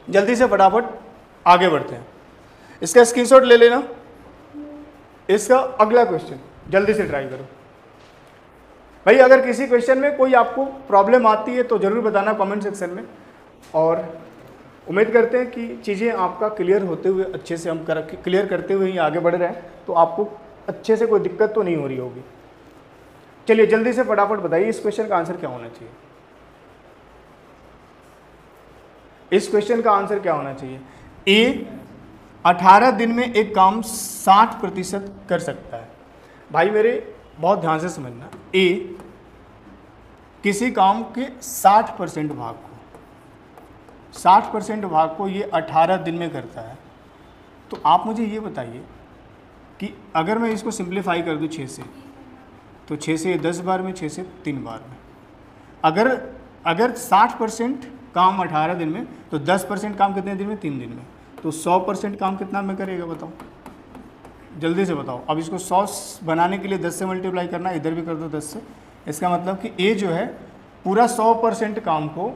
जल्दी से फटाफट आगे बढ़ते हैं। इसका स्क्रीनशॉट ले लेना। इसका अगला क्वेश्चन जल्दी से ट्राई करो भाई। अगर किसी क्वेश्चन में कोई आपको प्रॉब्लम आती है तो ज़रूर बताना कमेंट सेक्शन में, और उम्मीद करते हैं कि चीज़ें आपका क्लियर होते हुए अच्छे से हम क्लियर करते हुए ही आगे बढ़ रहे हैं, तो आपको अच्छे से कोई दिक्कत तो नहीं हो रही होगी। चलिए जल्दी से फटाफट बताइए इस क्वेश्चन का आंसर क्या होना चाहिए। इस क्वेश्चन का आंसर क्या होना चाहिए? ए 18 दिन में एक काम 60% कर सकता है। भाई मेरे बहुत ध्यान से समझना, ए किसी काम के 60% भाग को ये 18 दिन में करता है। तो आप मुझे ये बताइए कि अगर मैं इसको सिंप्लीफाई कर दूं 6 से, तो 6 से 10 बार में, 6 से 3 बार में। अगर 60% काम 18 दिन में, तो 10% काम कितने दिन में? 3 दिन में। तो 100% काम कितना में करेगा बताओ, जल्दी से बताओ। अब इसको 100 बनाने के लिए 10 से मल्टीप्लाई करना, इधर भी कर दो 10 से। इसका मतलब कि ए जो है पूरा 100% काम को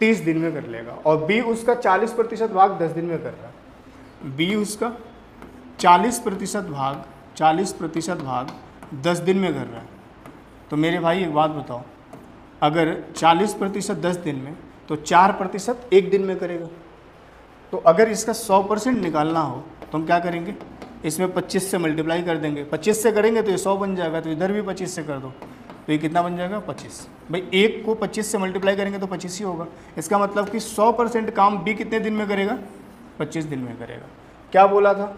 30 दिन में कर लेगा, और बी उसका 40% भाग 10 दिन में कर रहा है। बी उसका 40% भाग 10 दिन में कर रहा है। तो मेरे भाई एक बात बताओ, अगर 40% 10 दिन में, तो 4% 1 दिन में करेगा। तो अगर इसका 100% निकालना हो तो हम क्या करेंगे, इसमें 25 से मल्टीप्लाई कर देंगे। 25 से करेंगे तो ये 100 बन जाएगा, तो इधर भी 25 से कर दो, तो ये कितना बन जाएगा? 25। भाई 1 को 25 से मल्टीप्लाई करेंगे तो 25 ही होगा। इसका मतलब कि 100% काम बी कितने दिन में करेगा? 25 दिन में करेगा। क्या बोला था?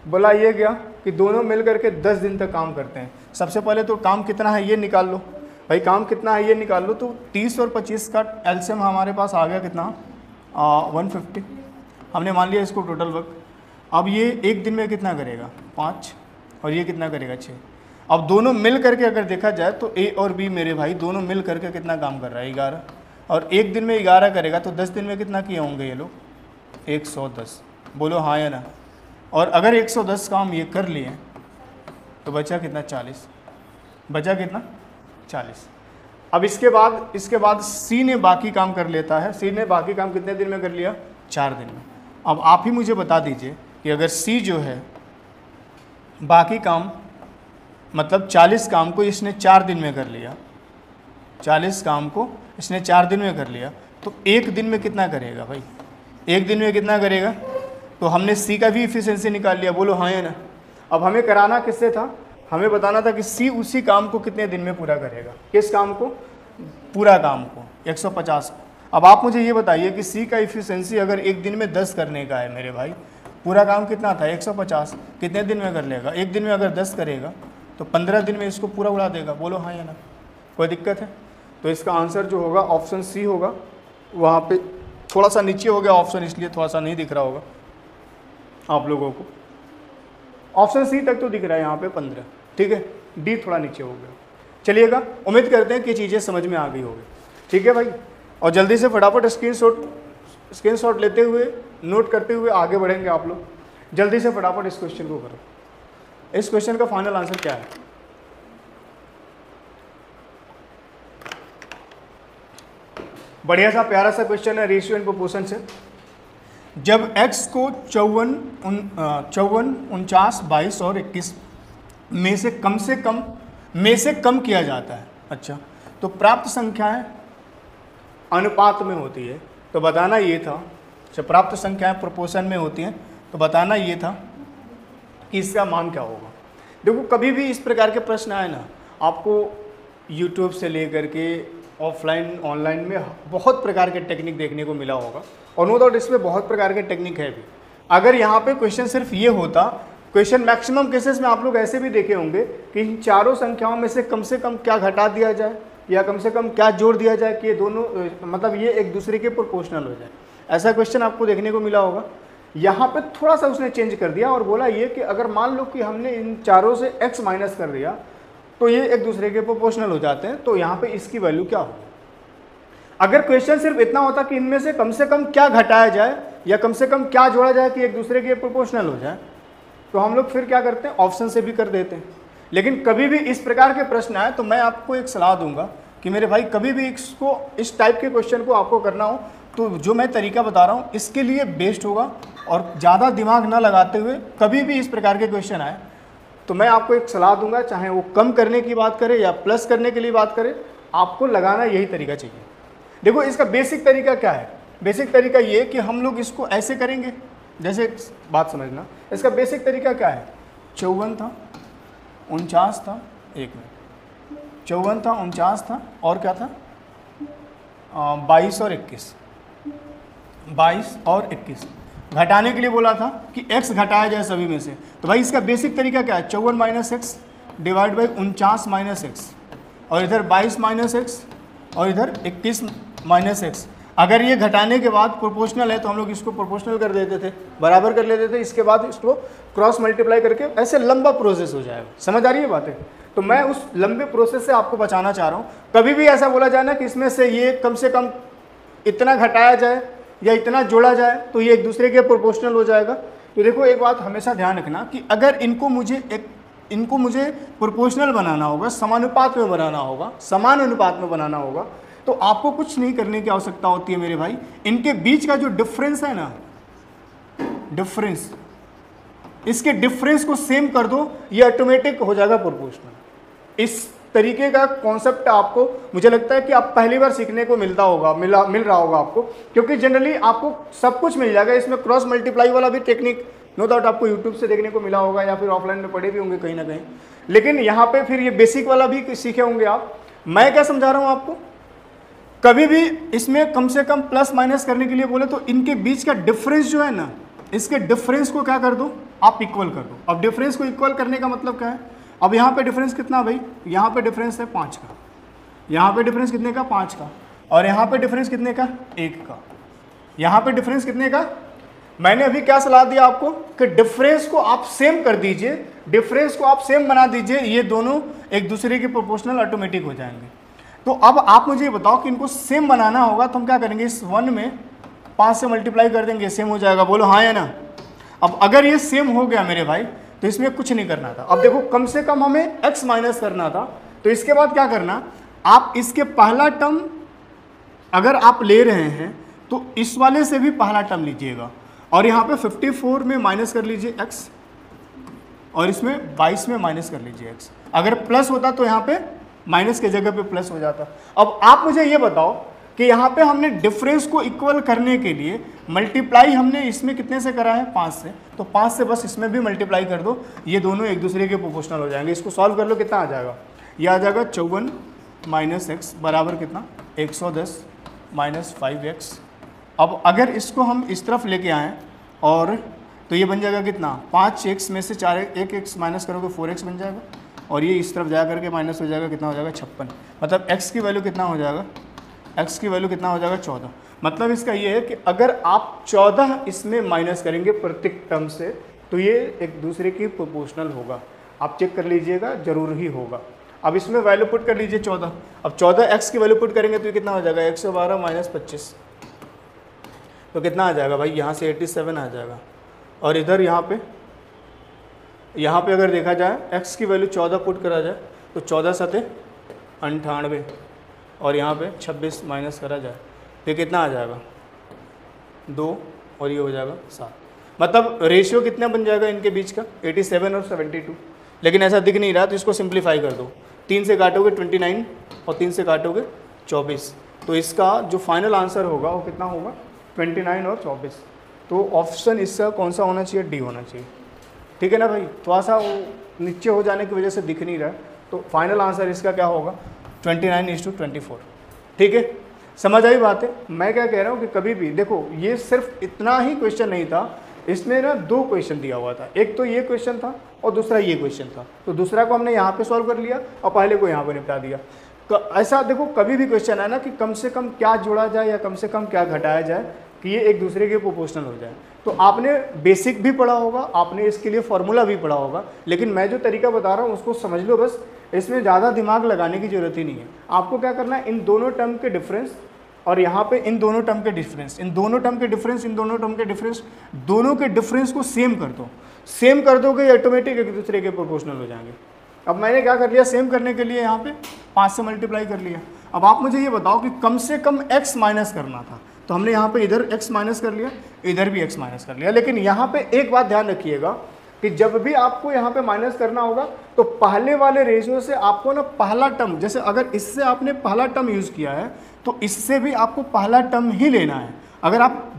बोला ये गया कि दोनों मिल करके 10 दिन तक काम करते हैं। सबसे पहले तो काम कितना है ये निकाल लो भाई, काम कितना है ये निकाल लो। तो 30 और 25 का एलसीएम हमारे पास आ गया कितना? 150। हमने मान लिया इसको टोटल वर्क। अब ये 1 दिन में कितना करेगा? 5, और ये कितना करेगा? 6। अब दोनों मिल करके अगर देखा जाए तो ए और बी मेरे भाई दोनों मिल करके कितना काम कर रहा है? 11। और 1 दिन में 11 करेगा तो 10 दिन में कितना किए होंगे ये लोग? 110। बोलो हाँ या ना। और अगर 110 काम ये कर लिए तो बचा कितना? 40। बचा कितना? 40। अब इसके बाद सी ने बाकी काम कर लेता है। सी ने बाकी काम कितने दिन में कर लिया? 4 दिन में। अब आप ही मुझे बता दीजिए कि अगर सी जो है बाकी काम मतलब 40 काम को इसने 4 दिन में कर लिया, 40 काम को इसने 4 दिन में कर लिया, तो 1 दिन में कितना करेगा भाई? 1 दिन में कितना करेगा? तो हमने सी का भी इफिशिएंसी निकाल लिया। बोलो हाँ या ना। अब हमें कराना किससे था? हमें बताना था कि सी उसी काम को कितने दिन में पूरा करेगा। किस काम को? पूरा काम को, 150 को। अब आप मुझे ये बताइए कि सी का इफिशिएंसी अगर एक दिन में 10 करने का है मेरे भाई, पूरा काम कितना था 150, कितने दिन में कर लेगा? एक दिन में अगर 10 करेगा तो 15 दिन में इसको पूरा उड़ा देगा। बोलो हाँ या ना, कोई दिक्कत है? तो इसका आंसर जो होगा ऑप्शन सी होगा। वहाँ पे थोड़ा सा नीचे हो गया ऑप्शन, इसलिए थोड़ा सा नहीं दिख रहा होगा आप लोगों को। ऑप्शन सी तक तो दिख रहा है यहाँ पे 15, ठीक है, डी थोड़ा नीचे हो गया। चलिएगा, उम्मीद करते हैं कि चीज़ें समझ में आ गई होगी, ठीक है भाई। और जल्दी से फटाफट स्क्रीनशॉट लेते हुए, नोट करते हुए आगे बढ़ेंगे आप लोग। जल्दी से फटाफट इस क्वेश्चन को करो। इस क्वेश्चन का फाइनल आंसर क्या है? बढ़िया सा प्यारा सा क्वेश्चन है रेशियो एंड प्रोपोर्शन से। जब x को 54, 49, 22 और 21 में से कम किया जाता है, अच्छा, तो प्राप्त संख्याएं अनुपात में होती है, तो बताना ये था। जब प्राप्त संख्याएं प्रोपोर्शन में होती हैं तो बताना ये था कि इसका मान क्या होगा। देखो, कभी भी इस प्रकार के प्रश्न आए ना, आपको यूट्यूब से लेकर के ऑफलाइन ऑनलाइन में बहुत प्रकार के टेक्निक देखने को मिला होगा, और नो डाउट इसमें बहुत प्रकार के टेक्निक है भी। अगर यहाँ पे क्वेश्चन सिर्फ ये होता, क्वेश्चन मैक्सिमम केसेस में आप लोग ऐसे भी देखे होंगे कि इन चारों संख्याओं में से कम क्या घटा दिया जाए या कम से कम क्या जोड़ दिया जाए कि ये दोनों मतलब ये एक दूसरे के प्रोपोर्शनल हो जाए, ऐसा क्वेश्चन आपको देखने को मिला होगा। यहाँ पे थोड़ा सा उसने चेंज कर दिया और बोला ये कि अगर मान लो कि हमने इन चारों से x माइनस कर दिया तो ये एक दूसरे के प्रोपोर्शनल हो जाते हैं, तो यहाँ पे इसकी वैल्यू क्या होगी। अगर क्वेश्चन सिर्फ इतना होता कि इनमें से कम क्या घटाया जाए या कम से कम क्या जोड़ा जाए कि एक दूसरे के प्रोपोर्शनल हो जाए, तो हम लोग फिर क्या करते हैं, ऑप्शन से भी कर देते हैं। लेकिन कभी भी इस प्रकार के प्रश्न आए तो मैं आपको एक सलाह दूंगा कि मेरे भाई कभी भी इसको, इस टाइप के क्वेश्चन को आपको करना हो तो जो मैं तरीका बता रहा हूँ इसके लिए बेस्ट होगा। और ज़्यादा दिमाग ना लगाते हुए कभी भी इस प्रकार के क्वेश्चन आए तो मैं आपको एक सलाह दूंगा, चाहे वो कम करने की बात करे या प्लस करने के लिए बात करे, आपको लगाना यही तरीका चाहिए। देखो, इसका बेसिक तरीका क्या है? बेसिक तरीका ये कि हम लोग इसको ऐसे करेंगे, जैसे बात समझना, इसका बेसिक तरीका क्या है? 54 था, 49 था, 1 मिनट, 54 था, 49 था और क्या था, 22 और 21, 22 और 21 घटाने के लिए बोला था कि x घटाया जाए सभी में से। तो भाई इसका बेसिक तरीका क्या है? 54 minus x divide by 49 minus x, और इधर 22 माइनस एक्स और इधर 21 माइनस एक्स। अगर ये घटाने के बाद प्रोपोर्शनल है तो हम लोग इसको प्रोपोर्शनल कर देते थे, बराबर कर लेते थे, इसके बाद इसको क्रॉस मल्टीप्लाई करके ऐसे लंबा प्रोसेस हो जाएगा। समझ आ रही है बातें? तो मैं उस लंबे प्रोसेस से आपको बचाना चाह रहा हूँ। कभी भी ऐसा बोला जाए ना कि इसमें से ये कम इतना घटाया जाए या इतना जोड़ा जाए तो ये एक दूसरे के प्रोपोर्शनल हो जाएगा। तो देखो, एक बात हमेशा ध्यान रखना कि अगर इनको मुझे प्रोपोर्शनल बनाना होगा, समानुपात में बनाना होगा, समान अनुपात में बनाना होगा, तो आपको कुछ नहीं करने की आवश्यकता होती है मेरे भाई। इनके बीच का जो डिफरेंस है ना, डिफरेंस, इसके डिफरेंस को सेम कर दो, ये ऑटोमेटिक हो जाएगा प्रोपोर्शनल। इस तरीके का कॉन्सेप्ट आपको, मुझे लगता है कि आप पहली बार सीखने को मिल रहा होगा आपको, क्योंकि जनरली आपको सब कुछ मिल जाएगा। इसमें क्रॉस मल्टीप्लाई वाला भी टेक्निक नो डाउट आपको यूट्यूब से देखने को मिला होगा या फिर ऑफलाइन में पढ़े भी होंगे कहीं ना कहीं, लेकिन यहाँ पे फिर ये बेसिक वाला भी सीखे होंगे आप। मैं क्या समझा रहा हूँ आपको, कभी भी इसमें कम से कम प्लस माइनस करने के लिए बोले तो इनके बीच का डिफरेंस जो है ना, इसके डिफरेंस को क्या कर दो, आप इक्वल कर दो। अब डिफरेंस को इक्वल करने का मतलब क्या है? अब यहाँ पे डिफरेंस कितना भाई, यहाँ पे डिफरेंस है 5 का, यहाँ पे डिफरेंस कितने का, 5 का, और यहाँ पे डिफरेंस कितने का, 1 का, यहाँ पे डिफरेंस कितने का। मैंने अभी क्या सलाह दिया आपको कि डिफरेंस को आप सेम कर दीजिए, डिफरेंस को आप सेम बना दीजिए, ये दोनों एक दूसरे के प्रोपोर्शनल ऑटोमेटिक हो जाएंगे। तो अब आप मुझे बताओ कि इनको सेम बनाना होगा तो हम क्या करेंगे, इस 1 में 5 से मल्टीप्लाई कर देंगे, सेम हो जाएगा। बोलो हाँ या ना। अब अगर ये सेम हो गया मेरे भाई तो इसमें कुछ नहीं करना था। अब देखो, कम से कम हमें x माइनस करना था, तो इसके बाद क्या करना, आप इसके पहला टर्म अगर आप ले रहे हैं तो इस वाले से भी पहला टर्म लीजिएगा, और यहाँ पे 54 में माइनस कर लीजिए x, और इसमें 22 में माइनस कर लीजिए x। अगर प्लस होता तो यहाँ पे माइनस के जगह पे प्लस हो जाता। अब आप मुझे ये बताओ कि यहाँ पे हमने डिफरेंस को इक्वल करने के लिए मल्टीप्लाई हमने इसमें कितने से करा है, 5 से, तो 5 से बस इसमें भी मल्टीप्लाई कर दो, ये दोनों एक दूसरे के प्रोपोर्शनल हो जाएंगे। इसको सॉल्व कर लो, कितना आ जाएगा, ये आ जाएगा 54 माइनस एक्स बराबर कितना, 110 माइनस 5x। अब अगर इसको हम इस तरफ लेके आएँ और तो ये बन जाएगा कितना, 5x में से 1x माइनस करोगे 4x बन जाएगा, और ये इस तरफ जा करके माइनस हो जाएगा, कितना हो जाएगा 56। मतलब x की वैल्यू कितना हो जाएगा, x की वैल्यू कितना हो जाएगा 14। मतलब इसका ये है कि अगर आप 14 इसमें माइनस करेंगे प्रत्येक टर्म से तो ये एक दूसरे की प्रोपोर्शनल होगा। आप चेक कर लीजिएगा, जरूर ही होगा। अब इसमें वैल्यू पुट कर लीजिए 14। अब 14x की वैल्यू पुट करेंगे तो ये कितना हो जाएगा 112 माइनस 25, तो कितना आ जाएगा भाई, यहाँ से 87 आ जाएगा। और इधर यहाँ पे अगर देखा जाए x की वैल्यू 14 पुट करा जाए तो 14 सते 98, और यहाँ पे 26 माइनस करा जाए तो ये कितना आ जाएगा 2, और ये हो जाएगा 7। मतलब रेशियो कितना बन जाएगा इनके बीच का, 87 और 72। लेकिन ऐसा दिख नहीं रहा तो इसको सिंप्लीफाई कर दो, 3 से काटोगे 29 और 3 से काटोगे 24, तो इसका जो फाइनल आंसर होगा वो कितना होगा 29 और 24। तो ऑप्शन इसका कौन सा होना चाहिए, डी होना चाहिए। ठीक है ना भाई, थोड़ा सा वो नीचे हो जाने की वजह से दिख नहीं रहा है, तो फाइनल आंसर इसका क्या होगा 29:24। ठीक है, समझ आई बात है। मैं क्या कह रहा हूँ कि कभी भी देखो, ये सिर्फ इतना ही क्वेश्चन नहीं था, इसमें ना 2 क्वेश्चन दिया हुआ था, एक तो ये क्वेश्चन था और दूसरा ये क्वेश्चन था। तो दूसरा को हमने यहाँ पे सॉल्व कर लिया और पहले को यहाँ पे निपटा दिया। तो ऐसा देखो कभी भी क्वेश्चन है ना कि कम से कम क्या जोड़ा जाए या कम से कम क्या घटाया जाए कि ये एक दूसरे के प्रोपोर्शनल हो जाए। तो आपने बेसिक भी पढ़ा होगा, आपने इसके लिए फॉर्मूला भी पढ़ा होगा, लेकिन मैं जो तरीका बता रहा हूँ उसको समझ लो बस, इसमें ज़्यादा दिमाग लगाने की ज़रूरत ही नहीं है। आपको क्या करना है, इन दोनों टर्म के डिफरेंस और यहाँ पे इन दोनों टर्म के डिफरेंस, इन दोनों टर्म के डिफरेंस, इन दोनों टर्म के डिफरेंस, दोनों के डिफरेंस को सेम कर दो। सेम कर दोगे ऑटोमेटिक एक दूसरे के प्रोपोर्शनल हो जाएंगे। अब मैंने क्या कर लिया, सेम करने के लिए यहाँ पे 5 से मल्टीप्लाई कर लिया। अब आप मुझे ये बताओ कि कम से कम x माइनस करना था, तो हमने यहाँ पे इधर x माइनस कर लिया, इधर भी x माइनस कर लिया। लेकिन यहाँ पे एक बात ध्यान रखिएगा कि जब भी आपको यहाँ पे माइनस करना होगा तो पहले वाले रेशियो से आपको ना पहला टर्म, जैसे अगर इससे आपने पहला टर्म यूज़ किया है तो इससे भी आपको पहला टर्म ही लेना है। अगर आप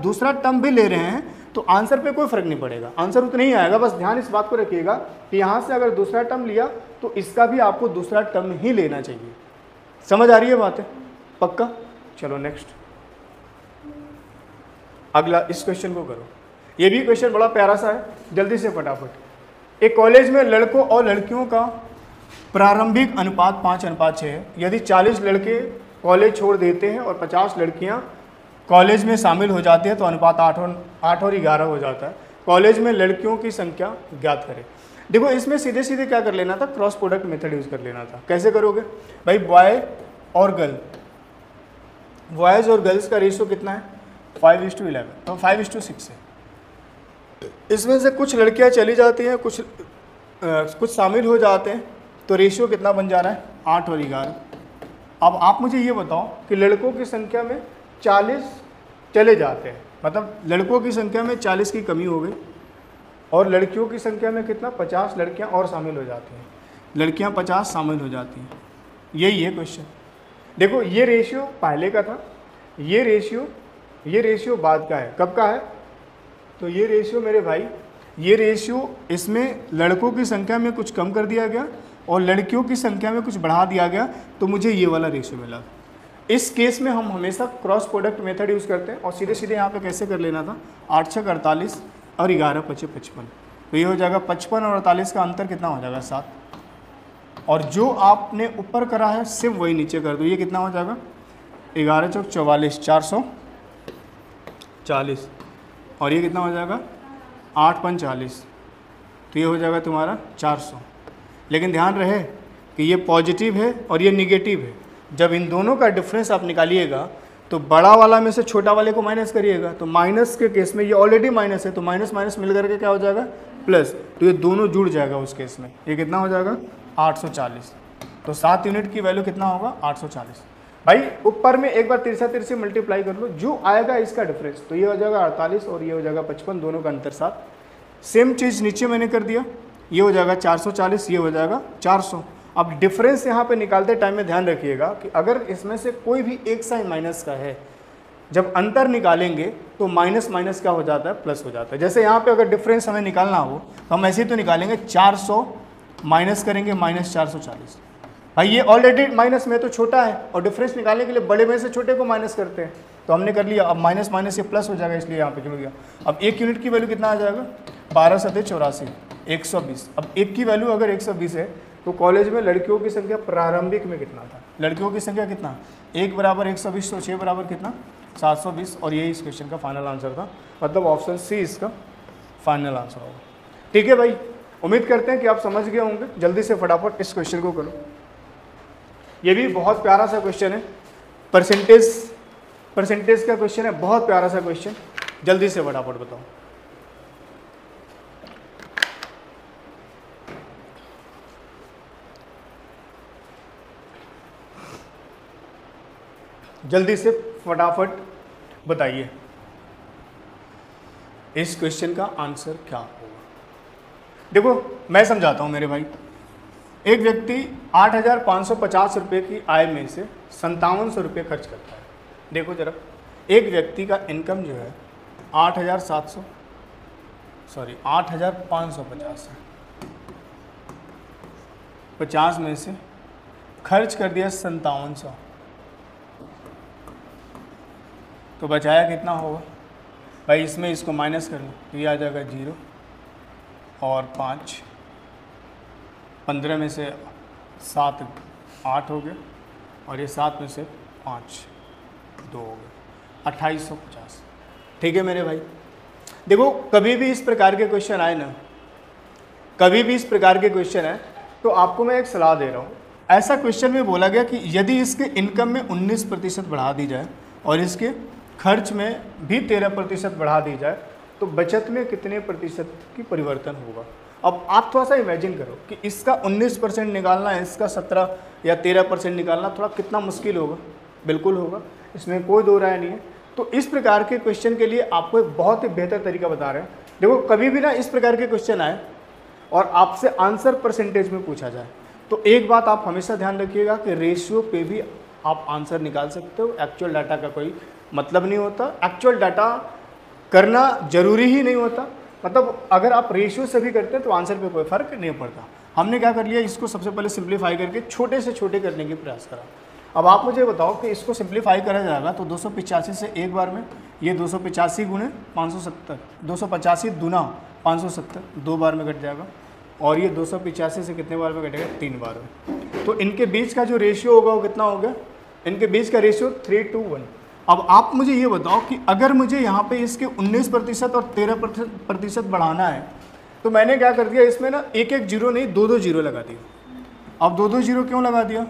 दूसरा टर्म भी ले रहे हैं तो आंसर पे कोई फर्क नहीं पड़ेगा, आंसर उतना ही आएगा। बस ध्यान इस बात को रखिएगा कि यहाँ से अगर दूसरा टर्म लिया तो इसका भी आपको दूसरा टर्म ही लेना चाहिए। समझ आ रही है बात है, पक्का? चलो नेक्स्ट, अगला इस क्वेश्चन को करो। ये भी क्वेश्चन बड़ा प्यारा सा है, जल्दी से फटाफट। एक कॉलेज में लड़कों और लड़कियों का प्रारंभिक अनुपात 5:6 है। यदि 40 लड़के कॉलेज छोड़ देते हैं और 50 लड़कियां कॉलेज में शामिल हो जाती हैं तो अनुपात 8 और 11 हो जाता है। कॉलेज में लड़कियों की संख्या ज्ञात करें। देखो इसमें सीधे सीधे क्या कर लेना था, क्रॉस प्रोडक्ट मेथड यूज़ कर लेना था। कैसे करोगे भाई, बॉय और गर्ल, बॉयज़ और गर्ल्स का रेशियो कितना है 5:11, तो 5:6 है। इसमें से कुछ लड़कियां चली जाती हैं, कुछ शामिल हो जाते हैं, तो रेशियो कितना बन जा रहा है 8 और 11। अब आप मुझे ये बताओ कि लड़कों की संख्या में 40 चले जाते हैं, मतलब लड़कों की संख्या में 40 की कमी हो गई, और लड़कियों की संख्या में कितना 50 लड़कियां और शामिल हो जाती हैं, लड़कियां 50 शामिल हो जाती हैं। यही है क्वेश्चन। देखो ये रेशियो पहले का था, ये रेशियो बाद का है। कब का है, तो ये रेशियो मेरे भाई, ये रेशियो इसमें लड़कों की संख्या में कुछ कम कर दिया गया और लड़कियों की संख्या में कुछ बढ़ा दिया गया, तो मुझे ये वाला रेशियो मिला। इस केस में हम हमेशा क्रॉस प्रोडक्ट मेथड यूज़ करते हैं, और सीधे सीधे यहाँ पे कैसे कर लेना था, 8 6 48 और 11 5 55, तो ये हो जाएगा 55 और 48 का अंतर कितना हो जाएगा 7, और जो आपने ऊपर करा है सिर्फ वही नीचे कर दो। ये कितना हो जाएगा 11 चौक 44, 440, और ये कितना हो जाएगा 8 5 40, तो ये हो जाएगा तुम्हारा 400। लेकिन ध्यान रहे कि ये पॉजिटिव है और ये निगेटिव है। जब इन दोनों का डिफरेंस आप निकालिएगा तो बड़ा वाला में से छोटा वाले को माइनस करिएगा, तो माइनस के केस में ये ऑलरेडी माइनस है, तो माइनस माइनस मिल करके क्या हो जाएगा प्लस, तो ये दोनों जुड़ जाएगा उस केस में। ये कितना हो जाएगा 840, तो 7 यूनिट की वैल्यू कितना होगा 840। भाई ऊपर में एक बार तिरछा तिरछी मल्टीप्लाई कर लो, जो आएगा इसका डिफरेंस, तो ये हो जाएगा 48 और ये हो जाएगा 55, दोनों का अंतर 7। सेम चीज़ नीचे मैंने कर दिया, ये हो जाएगा 440, ये हो जाएगा 400। अब डिफरेंस यहाँ पे निकालते टाइम में ध्यान रखिएगा कि अगर इसमें से कोई भी एक साइन माइनस का है, जब अंतर निकालेंगे तो माइनस माइनस क्या हो जाता है प्लस हो जाता है। जैसे यहाँ पे अगर डिफरेंस हमें निकालना हो तो हम ऐसे ही तो निकालेंगे, 400 माइनस करेंगे -440, भाई ये ऑलरेडी माइनस में तो छोटा है और डिफरेंस निकालने के लिए बड़े में से छोटे को माइनस करते हैं, तो हमने कर लिया। अब माइनस माइनस ये प्लस हो जाएगा, इसलिए यहाँ पे जुड़ गया। अब 1 यूनिट की वैल्यू कितना आ जाएगा, 12 सतह 84, 120। अब 1 की वैल्यू अगर 120 है तो कॉलेज में लड़कियों की संख्या प्रारंभिक में कितना था, लड़कियों की संख्या कितना, 1 बराबर 120, तो 6 बराबर कितना 720, और यही इस क्वेश्चन का फाइनल आंसर था। मतलब ऑप्शन सी इसका फाइनल आंसर होगा। ठीक है भाई, उम्मीद करते हैं कि आप समझ गए होंगे। जल्दी से फटाफट इस क्वेश्चन को करो। ये भी बहुत प्यारा सा क्वेश्चन है, परसेंटेज का क्वेश्चन है, बहुत प्यारा सा क्वेश्चन। जल्दी से फटाफट बताओ। जल्दी से फटाफट बताइए इस क्वेश्चन का आंसर क्या होगा। देखो मैं समझाता हूं मेरे भाई। एक व्यक्ति 8,550 रुपये की आय में से 5700 रुपये खर्च करता है। देखो जरा, एक व्यक्ति का इनकम जो है 8,550 है, 50 में से खर्च कर दिया 5700, तो बचाया कितना होगा भाई। इसमें इसको माइनस कर लो तो ये आ जाएगा 0 और 5, 15 में से 7 8 हो गए, और ये 7 में से 5 2 हो गए, 2850। ठीक है मेरे भाई। देखो कभी भी इस प्रकार के क्वेश्चन आए ना, कभी भी इस प्रकार के क्वेश्चन आए तो आपको मैं एक सलाह दे रहा हूँ। ऐसा क्वेश्चन में बोला गया कि यदि इसके इनकम में 19% बढ़ा दी जाए और इसके खर्च में भी 13% बढ़ा दी जाए तो बचत में कितने प्रतिशत की परिवर्तन होगा। अब आप थोड़ा सा इमेजिन करो कि इसका 19% निकालना है, इसका 17 या 13% निकालना थोड़ा कितना मुश्किल होगा। बिल्कुल होगा, इसमें कोई दो राय नहीं है। तो इस प्रकार के क्वेश्चन के लिए आपको एक बहुत ही बेहतर तरीका बता रहे हैं। देखो कभी भी ना इस प्रकार के क्वेश्चन आए और आपसे आंसर परसेंटेज में पूछा जाए तो एक बात आप हमेशा ध्यान रखिएगा कि रेशियो पे भी आप आंसर निकाल सकते हो। एक्चुअल डाटा का कोई मतलब नहीं होता, एक्चुअल डाटा करना जरूरी ही नहीं होता। मतलब अगर आप रेशियो से भी करते हैं तो आंसर पे कोई फ़र्क नहीं पड़ता। हमने क्या कर लिया, इसको सबसे पहले सिंप्लीफाई करके छोटे से छोटे करने की प्रयास करा। अब आप मुझे बताओ कि इसको सिंप्लीफाई करा जाएगा तो 285 से एक बार में ये 285 गुणे 570, 285 दूना 570 दो बार में कट जाएगा, और ये 285 से कितने बार में कटेगा, 3 बार में। तो इनके बीच का जो रेशियो होगा वो कितना होगा, इनके बीच का रेशियो 3:1। अब आप मुझे ये बताओ कि अगर मुझे यहाँ पे इसके 19% और 13% बढ़ाना है तो मैंने क्या कर दिया, इसमें ना एक एक जीरो नहीं 2-2 जीरो लगा दिया। अब 2-2 जीरो क्यों लगा दिया,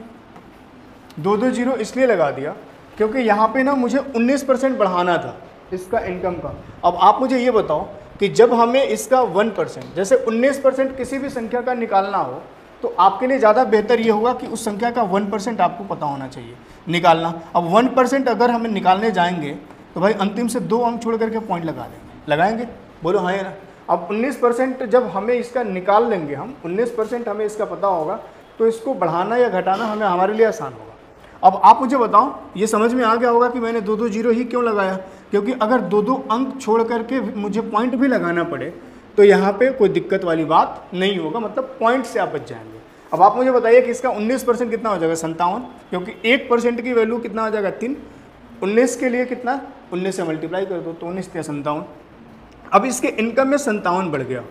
2-2 जीरो इसलिए लगा दिया क्योंकि यहाँ पे ना मुझे 19% बढ़ाना था इसका इनकम का। अब आप मुझे ये बताओ कि जब हमें इसका 1%, जैसे 19% किसी भी संख्या का निकालना हो तो आपके लिए ज़्यादा बेहतर ये होगा कि उस संख्या का 1% आपको पता होना चाहिए निकालना। अब 1% अगर हमें निकालने जाएंगे तो भाई अंतिम से 2 अंक छोड़ करके पॉइंट लगा देंगे, लगाएंगे, बोलो हाँ या ना। अब 19% जब हमें इसका निकाल लेंगे हम, 19% हमें इसका पता होगा तो इसको बढ़ाना या घटाना हमें हमारे लिए आसान होगा। अब आप मुझे बताओ, ये समझ में आ गया होगा कि मैंने 2-2 जीरो ही क्यों लगाया, क्योंकि अगर 2-2 अंक छोड़ करके मुझे पॉइंट भी लगाना पड़े तो यहाँ पे कोई दिक्कत वाली बात नहीं होगा, मतलब पॉइंट से आप बच जाएंगे। अब आप मुझे बताइए कि इसका 19% कितना हो जाएगा, 57, क्योंकि 1% की वैल्यू कितना आ जाएगा 3, 19 के लिए कितना, 19 से मल्टीप्लाई कर दो तो 19 या 57। अब इसके इनकम में 57 बढ़ गया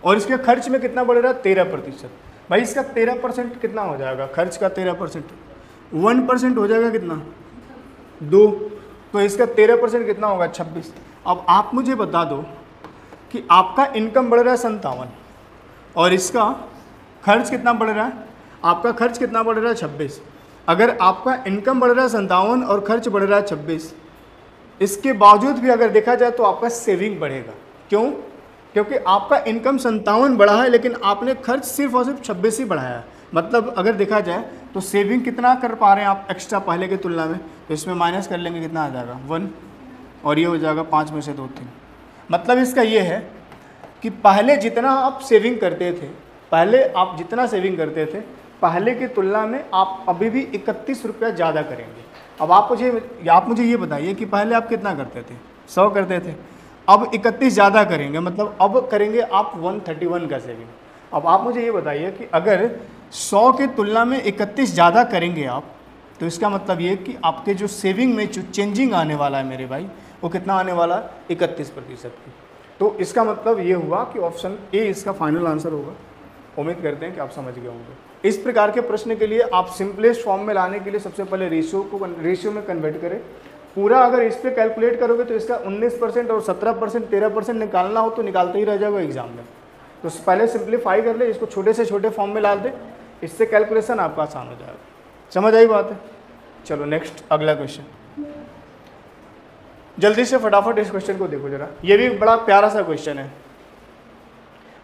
और इसके खर्च में कितना बढ़ रहा है, 13%। भाई इसका 13% कितना हो जाएगा, खर्च का 13%, 1% हो जाएगा कितना, 2, तो इसका 13% कितना होगा, 26। अब आप मुझे बता दो कि आपका इनकम बढ़ रहा है 57 और इसका खर्च कितना बढ़ रहा है, आपका खर्च कितना बढ़ रहा है, 26। अगर आपका इनकम बढ़ रहा है 57 और खर्च बढ़ रहा है 26, इसके बावजूद भी अगर देखा जाए तो आपका सेविंग बढ़ेगा। क्यों, क्योंकि आपका इनकम 57 बढ़ा है लेकिन आपने खर्च सिर्फ और सिर्फ 26 ही बढ़ाया है। मतलब अगर देखा जाए तो सेविंग कितना कर पा रहे हैं आप एक्स्ट्रा पहले की तुलना में, तो इसमें माइनस कर लेंगे कितना आ जाएगा, 1, और ये हो जाएगा 5 में से 2 3। मतलब इसका ये है कि पहले जितना आप सेविंग करते थे, पहले आप जितना सेविंग करते थे पहले की तुलना में आप अभी भी 31 रुपया ज़्यादा करेंगे। अब आप मुझे ये बताइए कि पहले आप कितना करते थे, 100 करते थे, अब 31 ज़्यादा करेंगे, मतलब अब करेंगे आप 131 का सेविंग। अब आप मुझे ये बताइए कि अगर 100 की तुलना में 31 ज़्यादा करेंगे आप, तो इसका मतलब ये कि आपके जो सेविंग में जो चेंजिंग आने वाला है मेरे भाई, वो कितना आने वाला है? 31% की। तो इसका मतलब ये हुआ कि ऑप्शन ए इसका फाइनल आंसर होगा। उम्मीद करते हैं कि आप समझ गए होंगे। इस प्रकार के प्रश्न के लिए आप सिंपलेस्ट फॉर्म में लाने के लिए सबसे पहले रेशियो में कन्वर्ट करें। पूरा अगर इस पर कैलकुलेट करोगे तो इसका 19% और 17%, 13% निकालना हो तो निकालते ही रह जाएगा एग्जाम में। तो पहले सिंप्लीफाई कर ले, इसको छोटे से छोटे फॉर्म में ला दे, इससे कैलकुलेशन आपका आसान हो जाएगा। समझ आई बात है? चलो नेक्स्ट अगला क्वेश्चन, जल्दी से फटाफट इस क्वेश्चन को देखो जरा। ये भी बड़ा प्यारा सा क्वेश्चन है।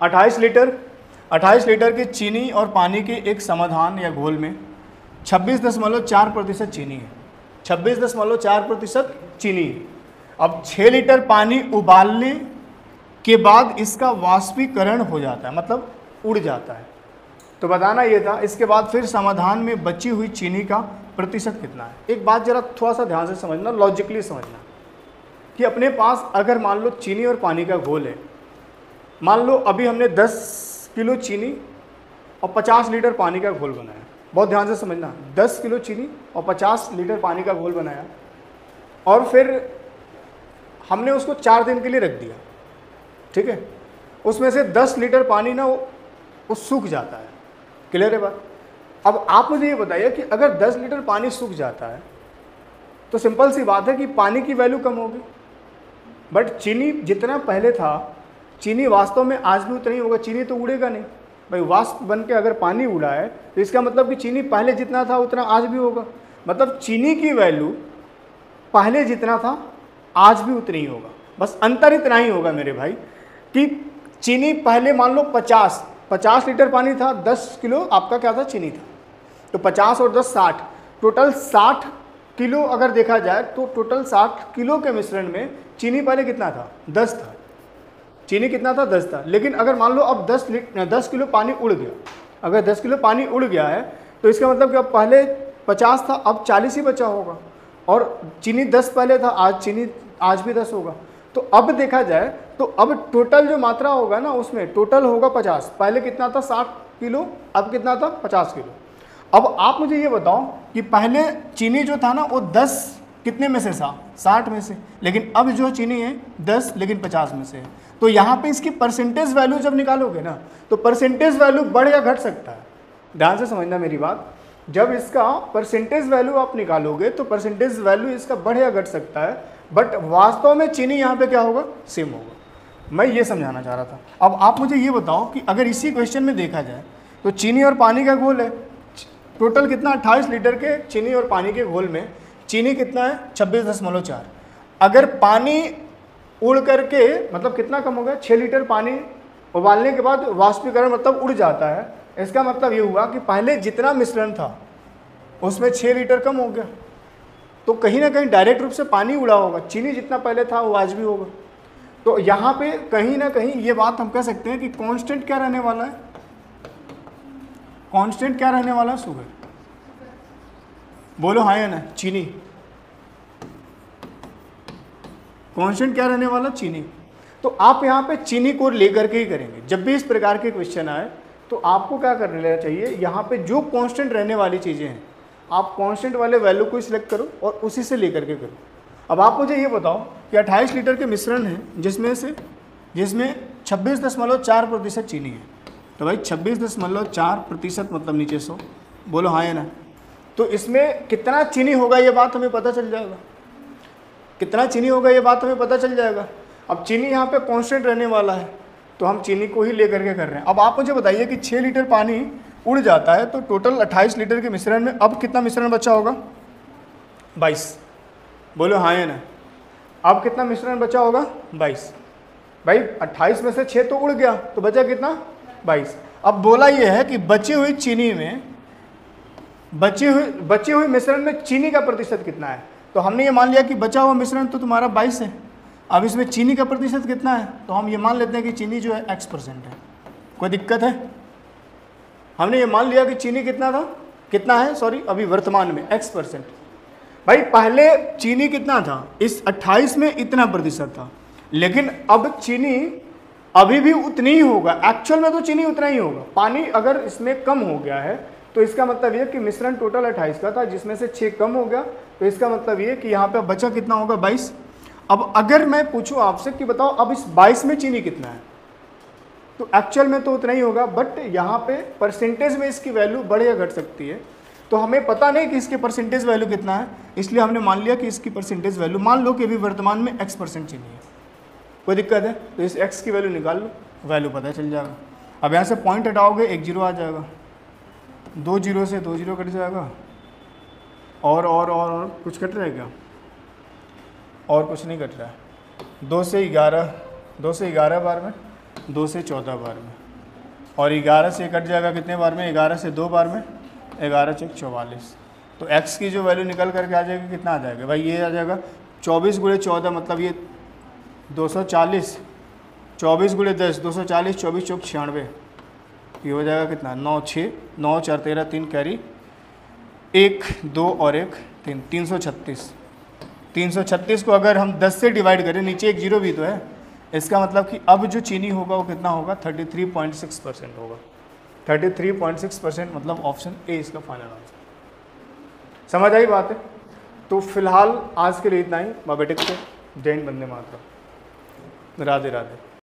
28 लीटर की चीनी और पानी के एक समाधान या घोल में 26.4% चीनी है। 26.4% चीनी है। अब 6 लीटर पानी उबालने के बाद इसका वाष्पीकरण हो जाता है, मतलब उड़ जाता है। तो बताना ये था, इसके बाद फिर समाधान में बची हुई चीनी का प्रतिशत कितना है। एक बात जरा थोड़ा सा ध्यान से समझना, लॉजिकली समझना, कि अपने पास अगर मान लो चीनी और पानी का घोल है, मान लो अभी हमने 10 किलो चीनी और 50 लीटर पानी का घोल बनाया। बहुत ध्यान से समझना, 10 किलो चीनी और 50 लीटर पानी का घोल बनाया, और फिर हमने उसको 4 दिन के लिए रख दिया, ठीक है। उसमें से 10 लीटर पानी ना वो सूख जाता है। क्लियर है बात? अब आप मुझे ये बताइए कि अगर 10 लीटर पानी सूख जाता है तो सिंपल सी बात है कि पानी की वैल्यू कम होगी, बट चीनी जितना पहले था, चीनी वास्तव में आज भी उतना ही होगा। चीनी तो उड़ेगा नहीं भाई, वाष्प बन के अगर पानी उड़ा है तो इसका मतलब कि चीनी पहले जितना था उतना आज भी होगा। मतलब चीनी की वैल्यू पहले जितना था आज भी उतनी ही होगा, बस अंतर इतना ही होगा मेरे भाई कि चीनी पहले मान लो 50 लीटर पानी था, 10 किलो आपका क्या था? चीनी था। तो 50 और 10 60, टोटल 60 किलो अगर देखा जाए तो टोटल 60 किलो के मिश्रण में चीनी पहले कितना था? 10 था। चीनी कितना था? 10 था। लेकिन अगर मान लो अब 10 किलो पानी उड़ गया, अगर 10 किलो पानी उड़ गया है तो इसका मतलब कि अब पहले 50 था, अब 40 ही बचा होगा, और चीनी 10 पहले था, आज भी 10 होगा। तो अब देखा जाए तो अब टोटल जो मात्रा होगा ना, उसमें टोटल होगा 50। पहले कितना था? 60 किलो, अब कितना था? 50 किलो। अब आप मुझे ये बताओ कि पहले चीनी जो था ना वो 10 कितने में से था? 60 में से, लेकिन अब जो चीनी है 10 लेकिन 50 में से है। तो यहाँ पे इसकी परसेंटेज वैल्यू जब निकालोगे ना तो परसेंटेज वैल्यू बढ़ या घट सकता है। ध्यान से समझना मेरी बात, जब इसका परसेंटेज वैल्यू आप निकालोगे तो परसेंटेज वैल्यू इसका बढ़ या घट सकता है, बट वास्तव में चीनी यहाँ पे क्या होगा? सेम होगा। मैं ये समझाना चाह रहा था। अब आप मुझे ये बताओ कि अगर इसी क्वेश्चन में देखा जाए तो चीनी और पानी का घोल है, टोटल कितना? 28 लीटर के चीनी और पानी के घोल में चीनी कितना है? 26.4। अगर पानी उड़ करके मतलब कितना कम हो गया? 6 लीटर पानी उबालने के बाद वाष्पीकरण मतलब उड़ जाता है। इसका मतलब ये हुआ कि पहले जितना मिश्रण था उसमें 6 लीटर कम हो गया। तो कहीं ना कहीं डायरेक्ट रूप से पानी उड़ा होगा, चीनी जितना पहले था वो आज भी होगा। तो यहाँ पे कहीं ना कहीं ये बात हम कह सकते हैं कि कांस्टेंट क्या रहने वाला है? कांस्टेंट क्या रहने वाला है? शुगर। बोलो हाँ या ना? चीनी। कांस्टेंट क्या रहने वाला? चीनी। तो आप यहाँ पे चीनी को लेकर के ही करेंगे। जब भी इस प्रकार के क्वेश्चन आए तो आपको क्या कर लेना चाहिए, यहाँ पे जो कांस्टेंट रहने वाली चीज़ें हैं आप कांस्टेंट वाले वैल्यू को सिलेक्ट करो और उसी से लेकर के करो। अब आप मुझे ये बताओ कि 28 लीटर के मिश्रण है जिसमें 26.4% चीनी है। तो भाई 26.4% मतलब नीचे 100। बोलो हाँ या ना? तो इसमें कितना चीनी होगा ये बात हमें पता चल जाएगा। कितना चीनी होगा ये बात हमें पता चल जाएगा। अब चीनी यहाँ पे कांस्टेंट रहने वाला है तो हम चीनी को ही लेकर के कर रहे हैं। अब आप मुझे बताइए कि 6 लीटर पानी उड़ जाता है तो टोटल 28 लीटर के मिश्रण में अब कितना मिश्रण बचा होगा? 22। बोलो हाँ या ना? अब कितना मिश्रण बचा होगा? 22। भाई 28 में से 6 तो उड़ गया तो बचा कितना? 22। अब बोला यह है कि बची हुई चीनी में बची हुई मिश्रण में चीनी का प्रतिशत कितना है। तो हमने ये मान लिया कि बचा हुआ मिश्रण तो तुम्हारा 22 है। अब इसमें चीनी का प्रतिशत कितना है? तो हम ये मान लेते हैं कि चीनी जो है X% है। कोई दिक्कत है? हमने ये मान लिया कि चीनी कितना है सॉरी अभी वर्तमान में X%। भाई पहले चीनी कितना था? इस 28 में इतना प्रतिशत था, लेकिन अब चीनी अभी भी उतनी ही होगा, एक्चुअल में तो चीनी उतना ही होगा। पानी अगर इसमें कम हो गया है तो इसका मतलब ये कि मिश्रण टोटल 28 का था, जिसमें से 6 कम हो गया, तो इसका मतलब ये कि यहाँ पे बचा कितना होगा, 22। अब अगर मैं पूछूं आपसे कि बताओ अब इस 22 में चीनी कितना है, तो एक्चुअल में तो उतना ही होगा, बट यहाँ पे परसेंटेज में इसकी वैल्यू बढ़ या घट सकती है। तो हमें पता नहीं कि इसके परसेंटेज वैल्यू कितना है, इसलिए हमने मान लिया कि इसकी परसेंटेज वैल्यू, मान लो कि अभी वर्तमान में x% चीनी है, कोई दिक्कत है तो इस x की वैल्यू निकाल लो, वैल्यू पता चल जाएगा। अब यहाँ से पॉइंट हटाओगे 1 0 आ जाएगा, 2 0 से 2 0 कट जाएगा, और कुछ कट रहा है क्या, और कुछ नहीं कट रहा है। 2 से 11 बार में, 2 से 14 बार में, और 11 से कट जाएगा कितने बार में, 11 से 2 बार में, 11 × 44। तो x की जो वैल्यू निकल करके आ जाएगी, कितना आ जाएगा भाई, ये आ जाएगा 24 × 14, मतलब ये 240, 24 × 10 240, 24 चौक 96, ये हो जाएगा कितना, 9 6, 9 4 13, 3 कैरी, 1 2 और 1 3, 336। 336 को अगर हम 10 से डिवाइड करें, नीचे एक 0 भी तो है, इसका मतलब कि अब जो चीनी होगा वो कितना होगा, 33.6% होगा। 33.6%, मतलब ऑप्शन ए इसका फाइनल आंसर। समझ आई बात है? तो फिलहाल आज के लिए इतना ही। बाबा टेक से जय हिंद, वंदे मातरम, राधे राधे।